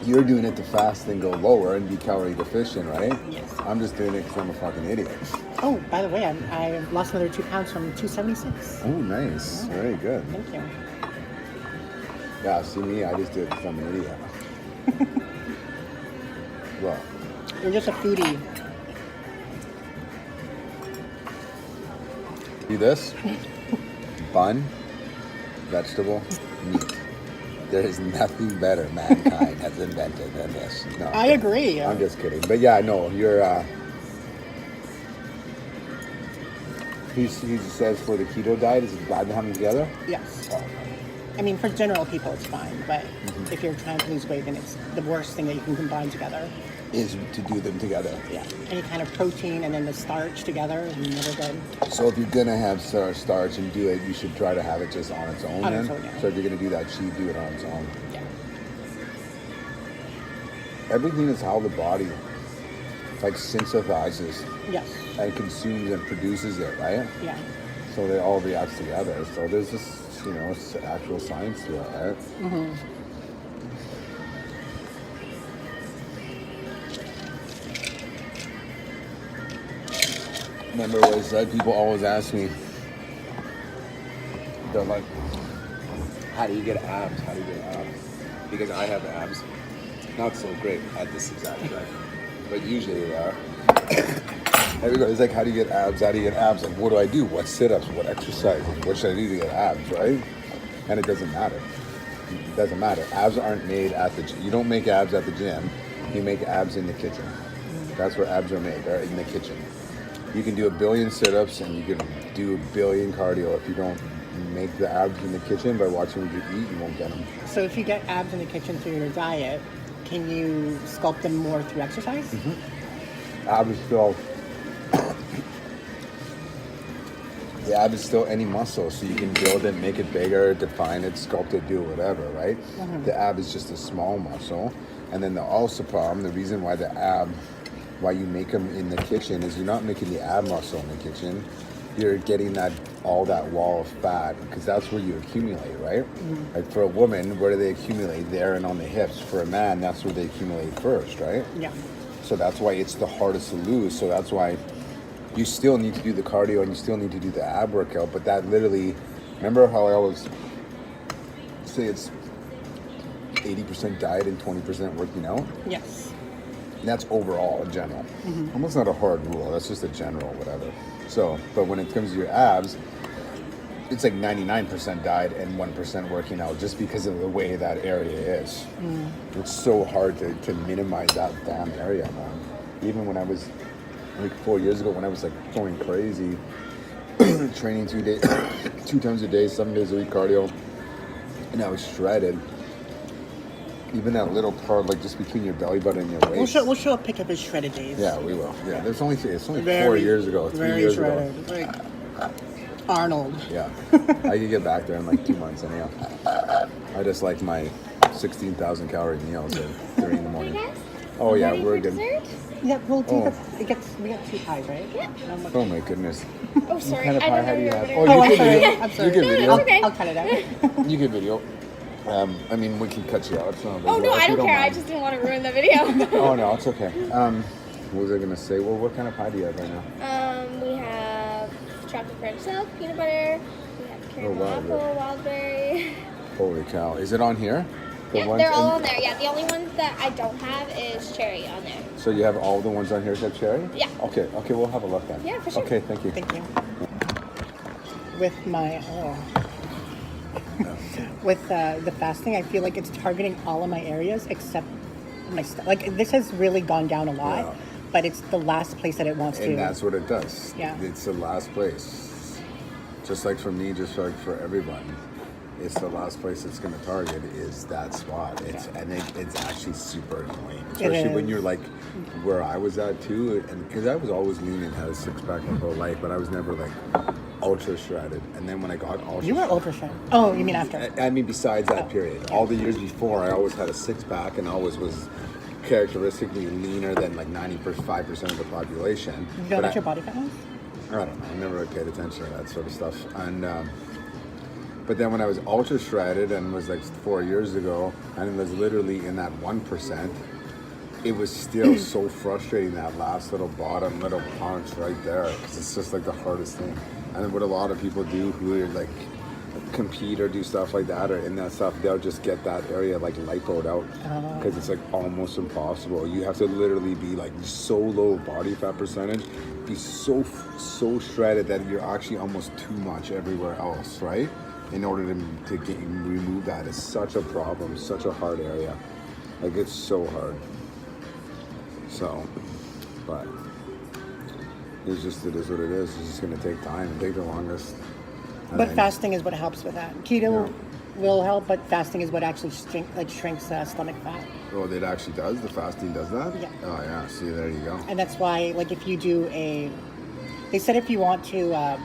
You're doing it to fast and go lower and be calorie deficient, right? Yes. I'm just doing it because I'm a fucking idiot. Oh, by the way, I lost another 2 pounds from 276. Oh, nice. Yeah. Very good. Thank you. Yeah, see me, I just do it because I'm an idiot. Well, You're just a foodie. do this. Bun, vegetable, meat. There is nothing better mankind has invented than this. No, I agree. I'm just kidding. But yeah, no, you're... he says for the keto diet, is it bad to have them together? Yes. Oh, I mean, for general people, it's fine. But if you're trying to lose weight, then it's the worst thing that you can combine together. is to do them together. Yeah. Any kind of protein and then the starch together is never good. So if you're gonna have starch and do it, you should try to have it just on its own. On then. its own, yeah. So if you're gonna do that cheat, do it on its own. Yeah. Everything is how the body like synthesizes Yes. and consumes and produces it, right? Yeah. So they all react together. So there's this, it's actual science to it, right? Mm-hmm. Remember what I said? People always ask me, they're like, how do you get abs? How do you get abs? Because I have abs. Not so great at this exact time, but usually they are. Everybody's like, how do you get abs? How do you get abs? Like, what do I do? What sit-ups? What exercises? What should I do to get abs, right? And it doesn't matter. It doesn't matter. Abs aren't made at the gym. You don't make abs at the gym. You make abs in the kitchen. That's where abs are made, they're in the kitchen. You can do 1 billion sit-ups and you can do 1 billion cardio. If you don't make the abs in the kitchen by watching what you eat, you won't get them. So if you get abs in the kitchen through your diet, can you sculpt them more through exercise? Mm-hmm. Ab is still... The ab is still any muscle, so you can build it, make it bigger, define it, sculpt it, do whatever, right? Mm-hmm. The ab is just a small muscle. And then the also problem, the reason why the ab, why you make them in the kitchen is you're not making the ab muscle in the kitchen. You're getting all that wall of fat because that's where you accumulate, right? Mm-hmm. Like for a woman, where do they accumulate? There and on the hips. For a man, that's where they accumulate first, right? Yeah. So that's why it's the hardest to lose. So that's why you still need to do the cardio and you still need to do the ab workout. But that literally, remember how I always say it's 80% diet and 20% working out? Yes. And that's overall, in general. Mm-hmm. Almost not a hard rule. That's just a general whatever. So, but when it comes to your abs, it's like 99% diet and 1% working out just because of the way that area is. Mm. It's so hard to minimize that damn area, man. Even when I was, like 4 years ago, when I was like going crazy, training 2 times a day, 7 days a week cardio, and I was shredded. Even that little part, like just between your belly button and your waist. We'll show a pic of his shredded days. Yeah, we will. Yeah, it's only very, 4 years ago, 3 years shredded. ago. Like Arnold. Yeah, I could get back there in like 2 months anyhow. I just like my 16,000 calorie meals at 3 in the morning. Oh yeah, Ready we're for good. dessert? Yeah, we'll do Oh. we got 2 pies, right? Yeah. Oh my goodness. Oh, sorry. kind of I pie don't how know do you your have? order. Oh, Oh, you I'm can sorry. video. I'm sorry. You can No, video. it's okay. I'll cut it out. You can video. I mean, we can cut you out. It's not a big Oh, deal no, if I you don't care. I mind. just didn't want to ruin the video. Oh no, it's okay. What was I gonna say? Well, what kind of pie do you have right now? We have chocolate French silk, peanut butter. We have caramel wow, apple, wildberry. Holy cow! Is it on here? The Yeah, ones they're all in- on there. Yeah, the only ones that I don't have is cherry on there. So you have all the ones on here except cherry? Yeah. Okay, we'll have a look then. Yeah, for sure. Okay, thank you. Thank you. With my with the fasting, I feel like it's targeting all of my areas except my like this has really gone down a lot, Yeah. but it's the last place that it wants to. And that's what it does. Yeah. It's the last place. Just like for me, just like for everyone. It's the last place it's going to target is that spot. It's actually super annoying, especially when is. you're like where I was at too. And because I was always lean and had a 6-pack my whole life, but I was never like ultra shredded, and then when I got ultra, You were ultra shredded. Oh, you mean after? I mean, besides that period, all the years before, I always had a six-pack and always was characteristically leaner than like 95% of the population. You know what your body fat was? I don't know. I never really paid attention to that sort of stuff. And but then when I was ultra shredded and was like 4 years ago, and was literally in that 1%, it was still so frustrating, that last little bottom little punch right there, because it's just like the hardest thing. And then what a lot of people do who are like compete or do stuff like that or in that stuff, they'll just get that area like lipoed out, because it's like almost impossible. You have to literally be like so low body fat percentage, be so shredded that you're actually almost too much everywhere else, right? In order to remove that is such a problem, such a hard area. Like, it's so hard. So, but it is what it is. It's just going to take time and take the longest. But fasting is what helps with that. Keto will help, but fasting is what actually shrinks stomach fat. Oh, it actually does? The fasting does that? Yeah. Oh, yeah. See, there you go. And that's why, like, if you do they said if you want to,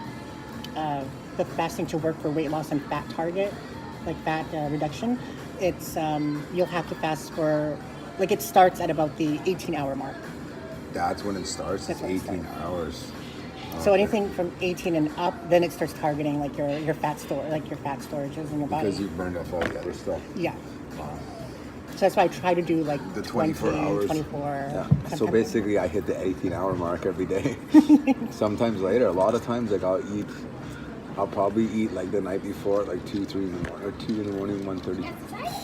the fasting to work for weight loss and fat target, like fat reduction, it's, you'll have to fast for, like, it starts at about the 18-hour mark. That's when it starts? That's It's when it 18 hours. So anything from 18 and up, then it starts targeting like your fat your fat storages in your body. Because you've burned off all the other stuff. Yeah. Wow. So that's why I try to do like The 24 hours. 24. Yeah. So basically I hit the 18-hour mark every day. Sometimes later. A lot of times, like, I'll probably eat like the night before at like 2, 3 in the morning, or 2 in the morning, 1:30.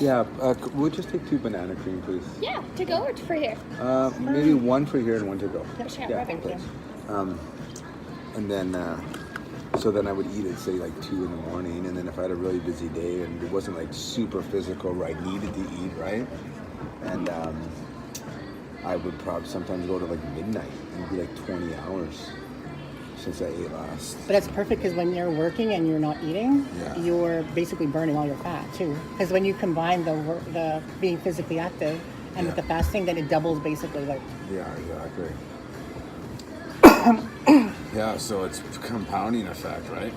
Yeah, we'll just take 2 banana cream, please. Yeah, to go or for here? Maybe 1 for here and 1 to go. Yeah, thank you. And then, so then I would eat at say like 2 in the morning, and then if I had a really busy day and it wasn't like super physical where I needed to eat, right? And I would probably sometimes go to like midnight and be like 20 hours since I ate last. But that's perfect because when you're working and you're not eating, you're basically burning all your fat too. Because when you combine the being physically active and with the fasting, then it doubles basically like. Yeah, exactly. Yeah, so it's compounding effect, right?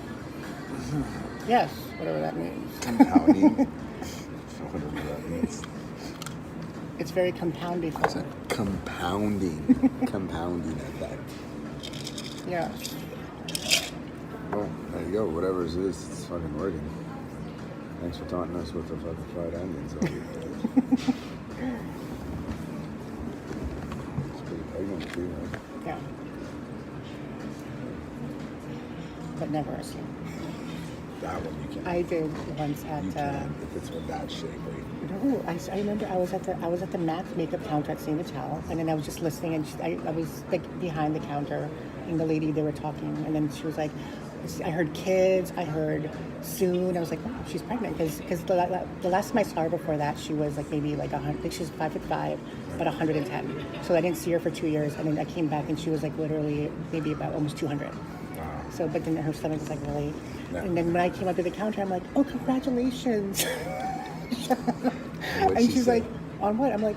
Yes, whatever that means. Compounding. Whatever that means. It's very compounding. It's a compounding effect. Yeah. Well, there you go. Whatever it is, it's fucking working. Thanks for taunting us with the fucking fried onions. It's pretty pregnant too, right? Yeah. But never assume. That one you can. I did once at. You can if it's with that shape, right? No, I remember I was at the MAC makeup counter at St. Vital, and then I was just listening, and I was like behind the counter, and the lady, they were talking, and then she was like, I heard kids, I heard soon. I was like, wow, she's pregnant, because the last time I saw her before that, she was like maybe like 100. Like she's 5'5", but 110. So I didn't see her for 2 years, and then I came back, and she was like literally maybe about almost 200. Wow. So, but then her stomach was like really. Yeah. And then when I came up to the counter, I'm like, oh, congratulations. What'd And she she's say? like, on what? I'm like,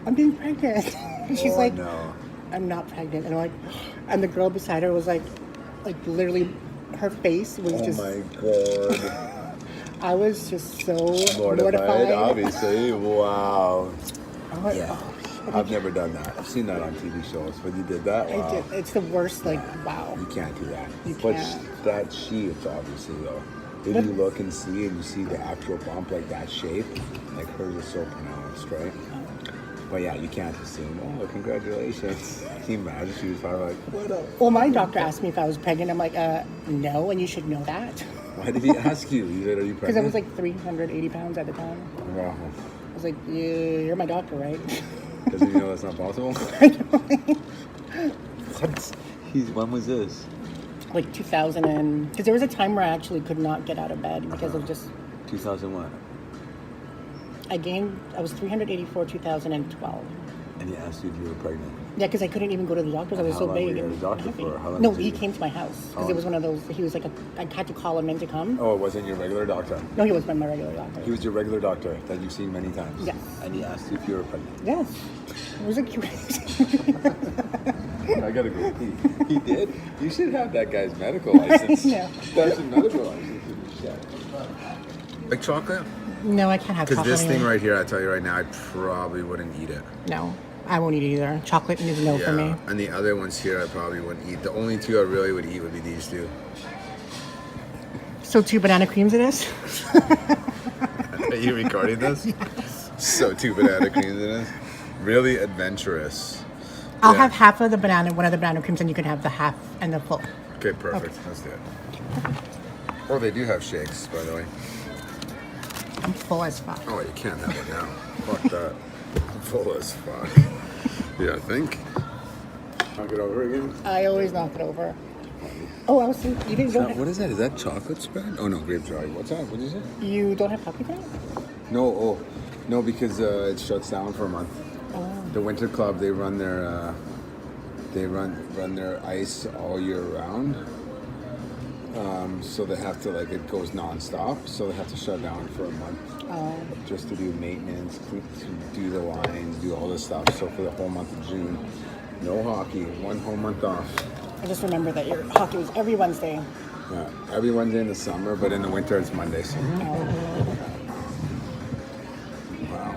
I'm being pregnant. She's like, no. I'm not pregnant. And I'm like, and the girl beside her was like literally, her face was Oh just. my god. I was just so Mortified, obviously. Wow. I'm like, Yeah. oh, I've never done that. I've seen that on TV shows, but you did that? I Wow. did. It's the worst. Like, wow. You can't do that. You But can't. that sheet, obviously, though. If But- you look and see, and you see the actual bump, like that shape, like hers is so pronounced, right? But yeah, you can't assume, oh, congratulations. Can you imagine she was probably like, what up? Well, my doctor asked me if I was pregnant. I'm like, no, and you should know that. Why did he ask you? He said, are you pregnant? Because I was like 380 pounds at the time. Wow. I was like, yeah, you're my doctor, right? Doesn't he know that's not possible? I know. What? When was this? Like 2000 and... Because there was a time where I actually could not get out of bed because of just... 2001. I was 384 2012. And he asked you if you were pregnant. Yeah, because I couldn't even go to the doctor. I was How so long big. were you at and the doctor heavy. for? How long No, did he you- came to my house How because it was long? one of those. He was like I had to call him in to come. Oh, it wasn't your regular doctor? No, he was my regular doctor. He was your regular doctor that you've seen many times? Yes. And he asked you if you were pregnant? Yes. It was a cute. I gotta go pee. He did? You should have that guy's medical license. No. That's a medical license. Like chocolate? No, I can't have Because chocolate. this thing anymore. right here, I tell you right now, I probably wouldn't eat it. No, I won't eat it either. Chocolate is no for me. And the other ones here, I probably wouldn't eat. The only two I really would eat would be these two. So 2 banana creams it is? Are you recording this? Yes. So 2 banana creams in it. Really adventurous. I'll Yeah. have half of the banana, one of the banana creams, and you can have the half and the full. Okay, perfect. Let's do it. Oh, they do have shakes, by the way. I'm full as fuck. Oh, you can't have it now. Fuck that. I'm full as fuck. Yeah, I think. Knock it over again. I always knock it over. Oh, I was thinking, you didn't go What is that? Is that chocolate spread? Oh no, grape jelly. What's that? What did you say? You don't have puppy pie? No, because it shuts down for a month. Oh. The Winter Club, they run their ice all year round. So they have to it goes non-stop. So they have to shut down for a month just to do maintenance, to do the lines, do all this stuff. So for the whole month of June, no hockey, 1 whole month off. I just remember that your hockey was every Wednesday. Yeah, every Wednesday in the summer, but in the winter it's Mondays. Wow.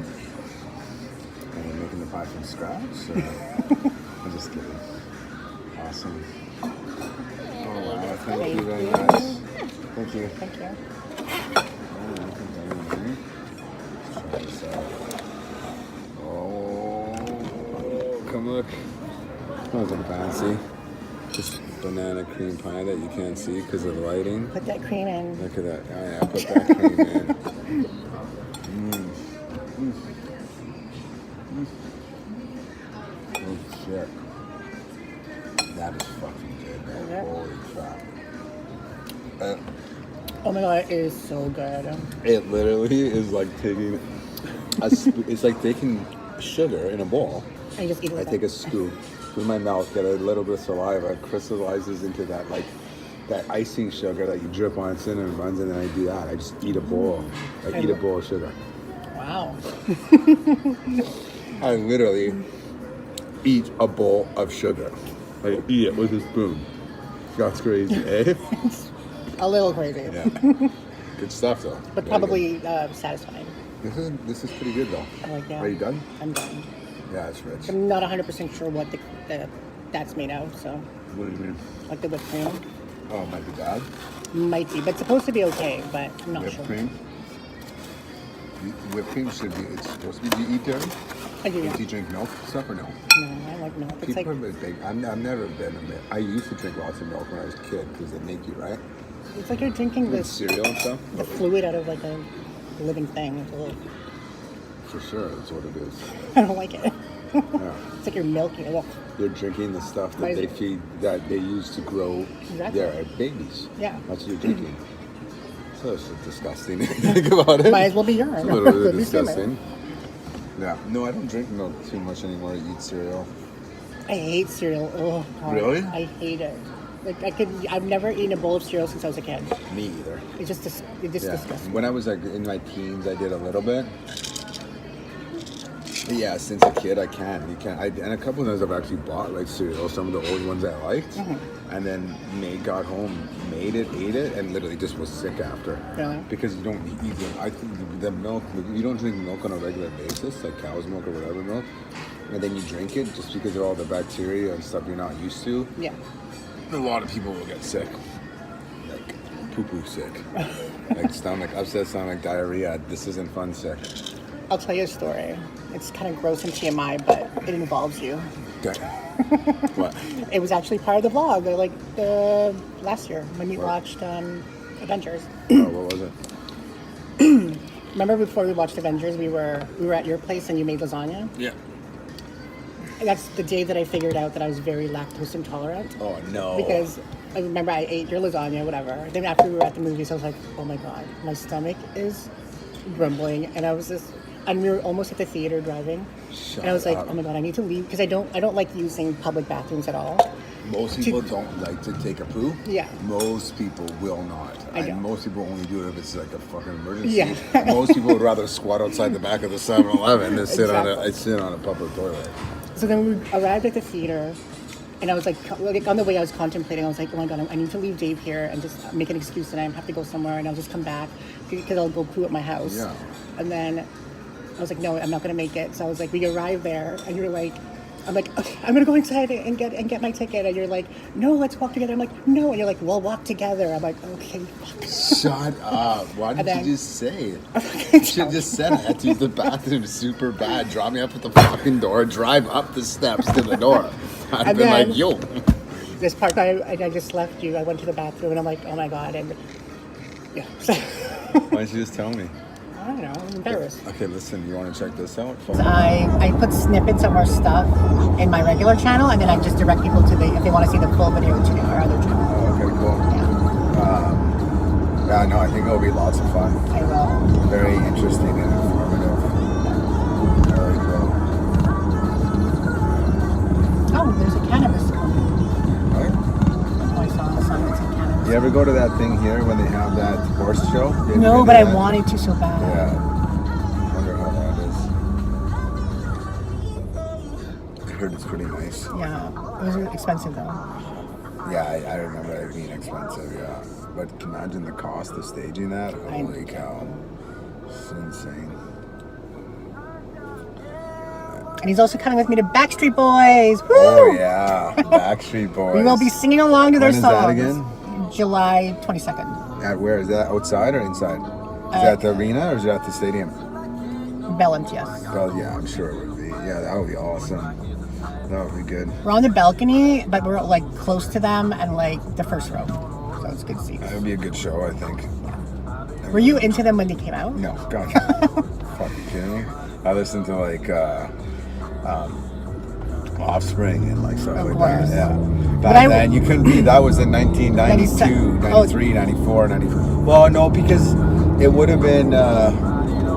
Are you making the pie from scratch? I'm just kidding. Awesome. Oh wow, thank you very much. Thank you. Thank you. Let's try this out. Oh, come look. Nothing fancy. Just banana cream pie that you can't see because of the lighting. Put that cream in. Look at that. Oh yeah, put that cream in. Oh shit. That is fucking good, man. Yeah. Holy crap. Oh my god, it is so good. It literally is like taking it's like taking sugar in a bowl. I just eat it I with take a it. scoop with my mouth, get a little bit of saliva, it crystallizes into that that icing sugar that you drip on cinnamon buns, and then I do that. I just eat a bowl. I eat a bowl of sugar. Wow. I literally eat a bowl of sugar. I eat it with a spoon. That's crazy, eh? A little crazy. Yeah. Good stuff though. But Very probably satisfying. good. This is pretty good though. I like that. Are you done? I'm done. Yeah, it's rich. I'm not 100% sure what that's made of, so What do you mean? like the whipped cream. Oh, it might be bad. Might be, but it's supposed to be okay, but I'm not Whipped sure. cream. Whipped cream should be. It's supposed to be. Do you eat dairy? I do, yeah. Do you drink milk stuff or no? No, I like milk. It's People like are big. I've never been a bit. I used to drink lots of milk when I was a kid because they make you right. it's like you're drinking With this cereal and stuff. the fluid out of like a living thing. It's a little, For sure, that's what it is. I don't like it. Yeah. It's like you're milking it. Well, You're drinking the stuff Why that is they it- feed, that they use to grow Exactly. their babies. Yeah. That's what you're drinking. So it's disgusting. Think about it. might as well be urine. It's a little bit Could be semen. disgusting. Yeah. No, I don't drink milk too much anymore. I eat cereal. I hate cereal. Oh, God. Really? I hate it. Like I've never eaten a bowl of cereal since I was a kid. Me either. It's just Yeah. disgusting. When I was in my teens, I did a little bit. Yeah, since a kid, I can't. You can't. And a couple of times I've actually bought cereal, some of the old ones I liked, Mm-hmm. and then got home, made it, ate it, and literally just was sick after. Really? Because you don't eat it. I think the milk. You don't drink milk on a regular basis, like cow's milk or whatever milk, and then you drink it just because of all the bacteria and stuff you're not used to. Yeah. A lot of people will get sick, like poo-poo sick, like stomach upset, stomach diarrhea. This isn't fun sick. I'll tell you a story. It's kind of gross and TMI, but it involves you. Okay. What? It was actually part of the vlog, last year when we watched Avengers. Oh, what was it? Remember before we watched Avengers, we were at your place and you made lasagna. Yeah. That's the day that I figured out that I was very lactose intolerant. Oh no. Because I remember I ate your lasagna, whatever. Then after we were at the movies, I was like, oh my god, my stomach is grumbling, and I was just, and we were almost at the theater driving, Shut and I was like, up. oh my god, I need to leave because I don't like using public bathrooms at all. Most people don't like to take a poo. Yeah. Most people will not. I know. And most people only do it if it's like a fucking emergency. Yeah. Most people would rather squat outside the back of the 7-Eleven than sit Exactly. on a public toilet. So then we arrived at the theater, And I was like on the way I was contemplating, I was like, oh my God, I need to leave Dave here and just make an excuse that I have to go somewhere and I'll just come back because I'll go poo at my house. Yeah. And then I was like, no, I'm not going to make it. So I was like, we arrived there and you're like, I'm like, okay, I'm going to go inside and get my ticket. And you're like, no, let's walk together. I'm like, no. And you're like, we'll walk together. I'm like, okay, fuck. Shut up. Why did then- you just say it? You should have just said I had to use the bathroom super bad. Drop me up at the fucking door. Drive up the steps to the door. I'd And been then- like, yo. This part, I just left you. I went to the bathroom and I'm like, oh my God. And yeah. Why didn't you just tell me? I don't know. I'm embarrassed. Okay, listen, you want to check this out? I put snippets of our stuff in my regular channel, and then I just direct people to if they want to see the full video to our other channel. Oh, okay, cool. Yeah, No, I think it'll be lots of fun. I will. Very interesting and informative. Very cool. Oh, there's a cannabis company. Right? Oh, I saw a sign that said cannabis. You ever go to that thing here when they have that horse show? You ever No, been but to I that? wanted to so bad. Yeah. Wonder how that is. I heard it's pretty nice. Yeah, it was expensive though. Yeah, I remember it being expensive, yeah. But imagine the cost of staging that. Holy cow. It's insane. And he's also coming with me to Backstreet Boys. Woo! Oh, yeah. Backstreet Boys. We will be singing along to their When is songs. that again? July 22nd. At where? Is that outside or inside? Is that at the arena or is it at the stadium? Bellant, yes. Well, yeah, I'm sure it would be. Yeah, that would be awesome. That would be good. We're on the balcony, but we're like close to them and like the first row. So it's good to see. That would be a good show, I think. Were you into them when they came out? No, God. Fucking kidding me? I listened to like Offspring and like stuff Of like course. that. Yeah. But Back then, you couldn't be. That was in 1992, 93, 94, 94. Well, no, because it would have been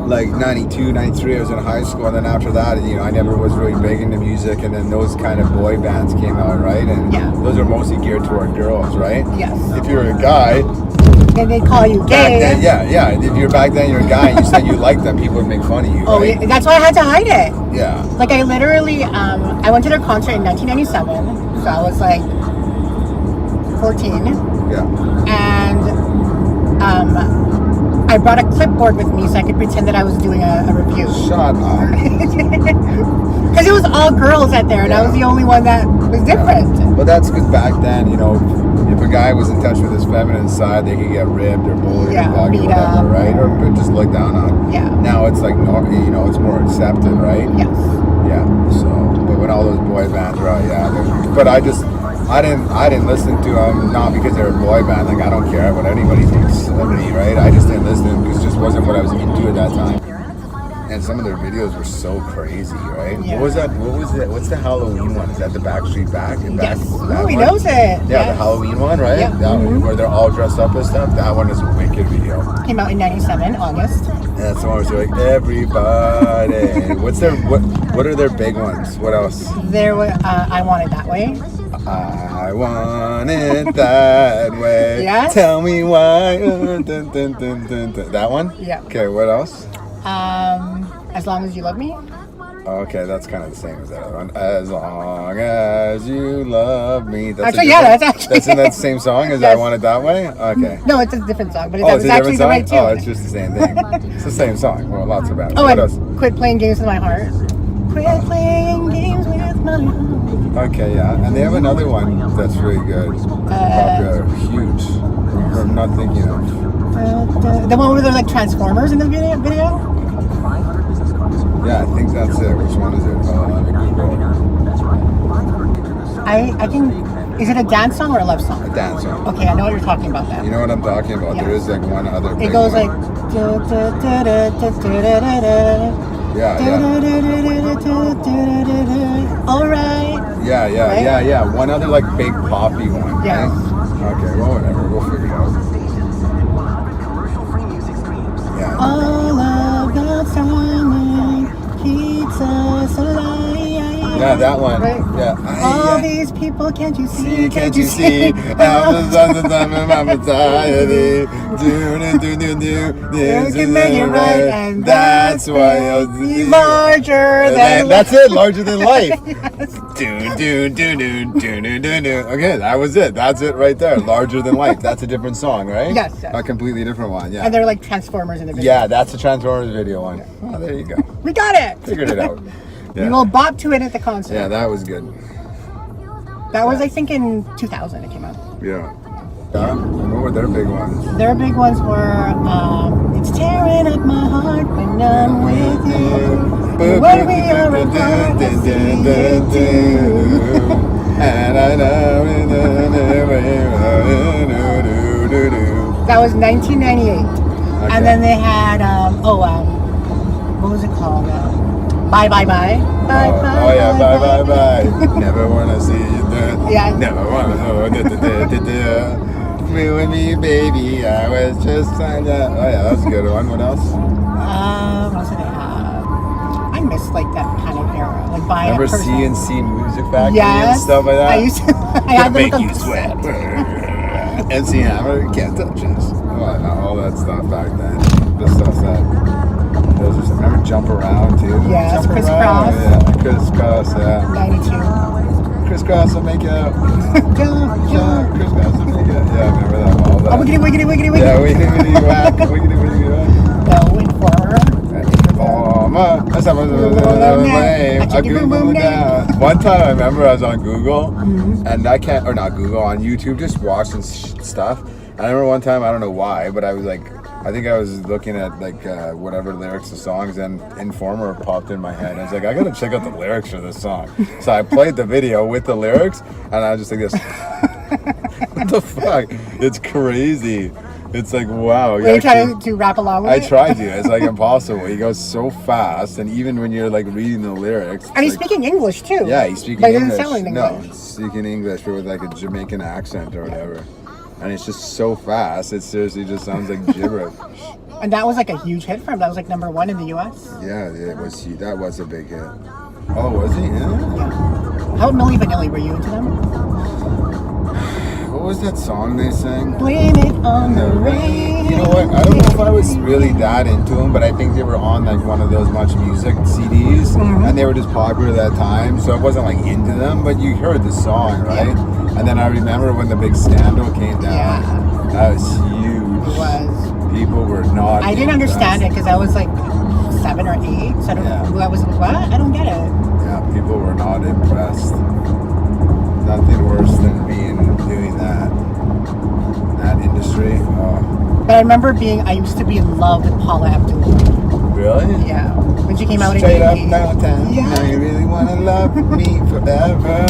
like 92, 93. I was in high school, and then after that, I never was really big into music, and then those kind of boy bands came out, right? And Yeah. those are mostly geared toward girls, right? Yes. If you're a guy, Then they call you back gay. then, yeah. If you're back then, you're a guy, and you said you liked them, people would make fun of you, Oh, right? yeah, that's why I had to hide it. Yeah. Like I literally, I went to their concert in 1997, so I was like 14, Yeah. and I brought a clipboard with me so I could pretend that I was doing a review. Shut up. Because it was all girls out there, and I was the only one that was different. But that's because back then, if a guy was in touch with his feminine side, they could get ribbed or bullied Yeah, or bugged or beat whatever, up. right? Or just looked down on. Yeah. Now it's like, it's more accepted, right? Yes. Yeah. So, but when all those boy bands were out, but I didn't listen to them, not because they were a boy band. Like, I don't care what anybody thinks of me, right? I just didn't listen to them because it just wasn't what I was into at that time. And some of their videos were so crazy, right? Yeah. What was that? What's the Halloween one? Is that the Backstreet Back? Yes. That Oh, he one? knows it. Yeah, Yes. the Halloween one, right? Yeah. That one, where they're all dressed up and stuff. That one is a wicked video. Came out in 97, August. And that's the one where they're like, everybody. What are their big ones? What else? There was I Want It That Way. I want it that way. Yes. Tell me why. Dun, dun, dun, dun, dun. That one? Yeah. Okay, what else? As Long As You Love Me. Okay, that's kind of the same as that other one. As long as you love me. That's Actually, yeah, that's actually- That's in that same song as I Yes. Want It That Way? Okay. No, it's a different song, but Oh, that it's was a actually different the song? right Oh, tune. it's just the same thing. It's the same song. Well, lots of bands. Oh, What and else? Quit Playing Games With My Heart. Quit playing games with my heart. Okay, yeah. And they have another one that's really good. Popular. Huge. I'm not thinking of. The one where they're like Transformers in the video? Yeah, I think that's it. Which one is it? Let me Google. I can. Is it a dance song or a love song? A dance song. Okay, I know what you're talking about then. You know what I'm talking about? Yeah. There is like one other It big goes one. like. Yeah. Alright. Yeah. One other like big poppy one. Yeah. Right? Okay, well whatever. We'll figure it out. Yeah. All of the time keeps us alive. Yeah, that one. Right? Yeah. All these people, can't you see? Can't you see? I'm the time of my anxiety. You can make it right, and that's why you'll be larger than That's it, larger than life. Yes. Okay, that was it. That's it right there. Larger than life. That's a different song, right? Yes, yes. A completely different one. Yeah. And they're like Transformers in the video. Yeah, that's the Transformers video one. Oh, there you go. We got it. Figured it out. Yeah. We will bop to it at the concert. Yeah, that was good. That was, I think, in 2000 it came out. Yeah. What were their big ones? Their big ones were, it's tearing up my heart when I'm with you. When we are apart, I see it too. And I know That was 1998. Okay. And then they had, what was it called? Bye, bye, bye. Bye, bye, oh yeah, bye, bye, bye. Never wanna see you dead. Yeah. Never wanna know. Me and me, baby. I was just signed up. Oh yeah, that's a good one. What else? What else did they have? I miss like that kind of era. Like buy Remember a person. C&C Music Factory Yes. and stuff like that? I used to. I had them Make with you the sweat. set. MC Hammer, can't touch us. All that stuff back then. The stuff that. Those are some. Remember Jump Around too? Yes, Jump Crisscross. Around, yeah, Crisscross, yeah. 92. Crisscross will make it out. Jump, jump. Crisscross will make it out. Yeah, I remember that. All that. Oh, wiggity, wiggity, wiggity, wiggity. Yeah, wiggity, whack. Wiggity, wiggity, whack. Going for her. That's how much One time I remember I was on Google and on YouTube just watching stuff. And I remember one time, I don't know why, but I was like, I think I was looking at like whatever lyrics of songs, and Informer popped in my head. I was like, I gotta check out the lyrics for this song. So I played the video with the lyrics, and I was just like this. What the fuck? It's crazy. It's like, wow. Were you trying to rap along with it? I tried to. It's like impossible. He goes so fast, and even when you're like reading the lyrics, And he's speaking English too. yeah, he's speaking but it English. doesn't sound like No, English. he's speaking English, but with like a Jamaican accent or whatever. And it's just so fast. It seriously just sounds like gibberish. And that was like a huge hit for him. That was like #1 in the U.S. Yeah, it was. That was a big hit. Oh, was he? Yeah. Yeah. How about Milli Vanilli? Were you into them? What was that song they sang? Blame it on the rain. You know what? I don't know if I was really that into them, but I think they were on like one of those Much Music CDs, and they were just popular at that time. So I wasn't like into them, but you heard the song, right? Yeah. And then I remember when the big scandal came down. Yeah. That was huge. It was. People were not. I didn't understand it because I was like 7 or 8, so I don't know. I was what? I don't get it. Yeah, people were not impressed. Nothing worse than doing that industry. Oh. But I remember I used to be in love with Paula Abdul. Really? Yeah. When she came out Straight in up 80s. downtown. Yeah. Now you really wanna love me forever.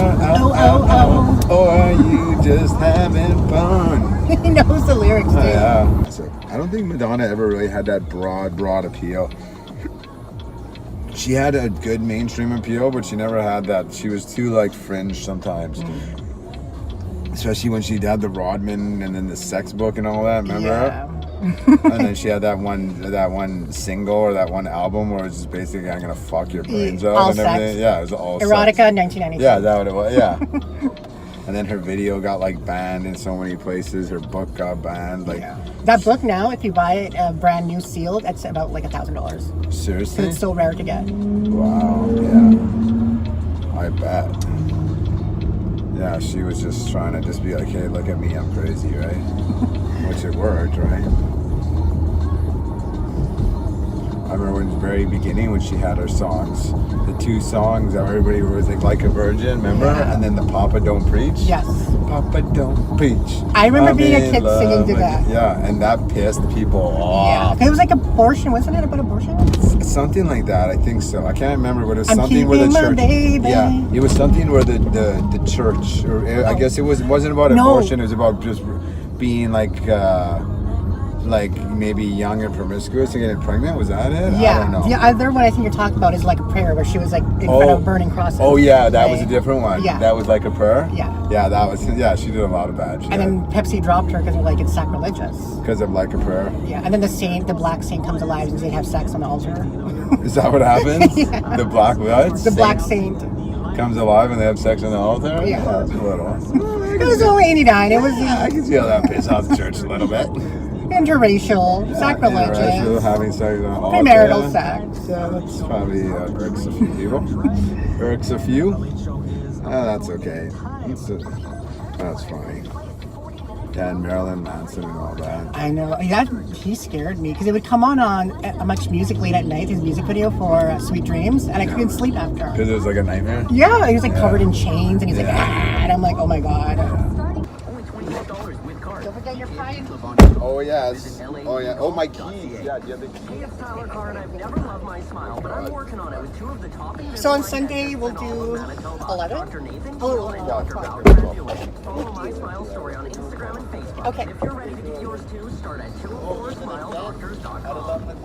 Or are you just having fun? He knows the lyrics too. Yeah. So I don't think Madonna ever really had that broad appeal. She had a good mainstream appeal, but she never had that. She was too like fringe sometimes. Especially when she had the Rodman and then the sex book and all that, remember? Yeah. And then she had that one single or that one album where it's just basically I'm gonna fuck your brains out All and everything. sex. Yeah, it was all Erotica, sex. 1992. Yeah, that's what it was. Yeah. And then her video got like banned in so many places. Her book got banned. Like That book now, if you buy it brand new sealed, it's about like $1,000. seriously? It's so rare to get. Wow. Yeah. I bet. Yeah, she was just trying to just be like, hey, look at me, I'm crazy, right? Which it worked, right? I remember in the very beginning when she had her songs, the 2 songs that everybody was like a virgin, remember? Yeah. And then the Papa Don't Preach. Yes. Papa Don't Preach. I remember I'm being a in kid love singing to with-" that. Yeah, and that pissed people off. Yeah. It was like abortion, wasn't it? About abortion? Something like that, I think so. I can't remember, but it was I'm something where the keeping my church. baby. Yeah, it was something where the church, or I guess it wasn't about No. abortion. It was about just being like maybe young and promiscuous and getting pregnant. Was that it? Yeah. I don't know. The other one I think you're talking about is like a prayer where she was like in front of burning crosses. Oh yeah, that was a Right? different one. Yeah. That was like a prayer. Yeah. Yeah, that was. Yeah, she did a lot of bad shit. And then Pepsi dropped her because they're like, it's sacrilegious. Because of like a prayer. Yeah. And then the black saint comes alive and they have sex on the altar. Is that what happens? Yeah. The black what? The black saint. comes alive and they have sex in the altar? Yeah. That's a little. It was only 89. It was I can see how that piss off the church a little bit. interracial, sacrilegious, Interracial, having sex on the altar. premarital sex. Yeah, that's probably irks a few people. Irks a few. That's okay. That's funny. Yeah, and Marilyn Manson and all that. I know. He scared me because it would come on Much Music late at night, his music video for Sweet Dreams, and I couldn't sleep after. Because it was like a nightmare? Yeah, he was like covered in chains, and he's like, and I'm like, oh my god. Don't forget your pie. Oh, yes. Oh, yeah. Oh, my keys. Yeah, do you have the keys? So on Sunday, we'll do 11? Oh, Follow my smile story on Instagram and Facebook. okay. If you're ready to get yours too, start at 204smiledoctors.com.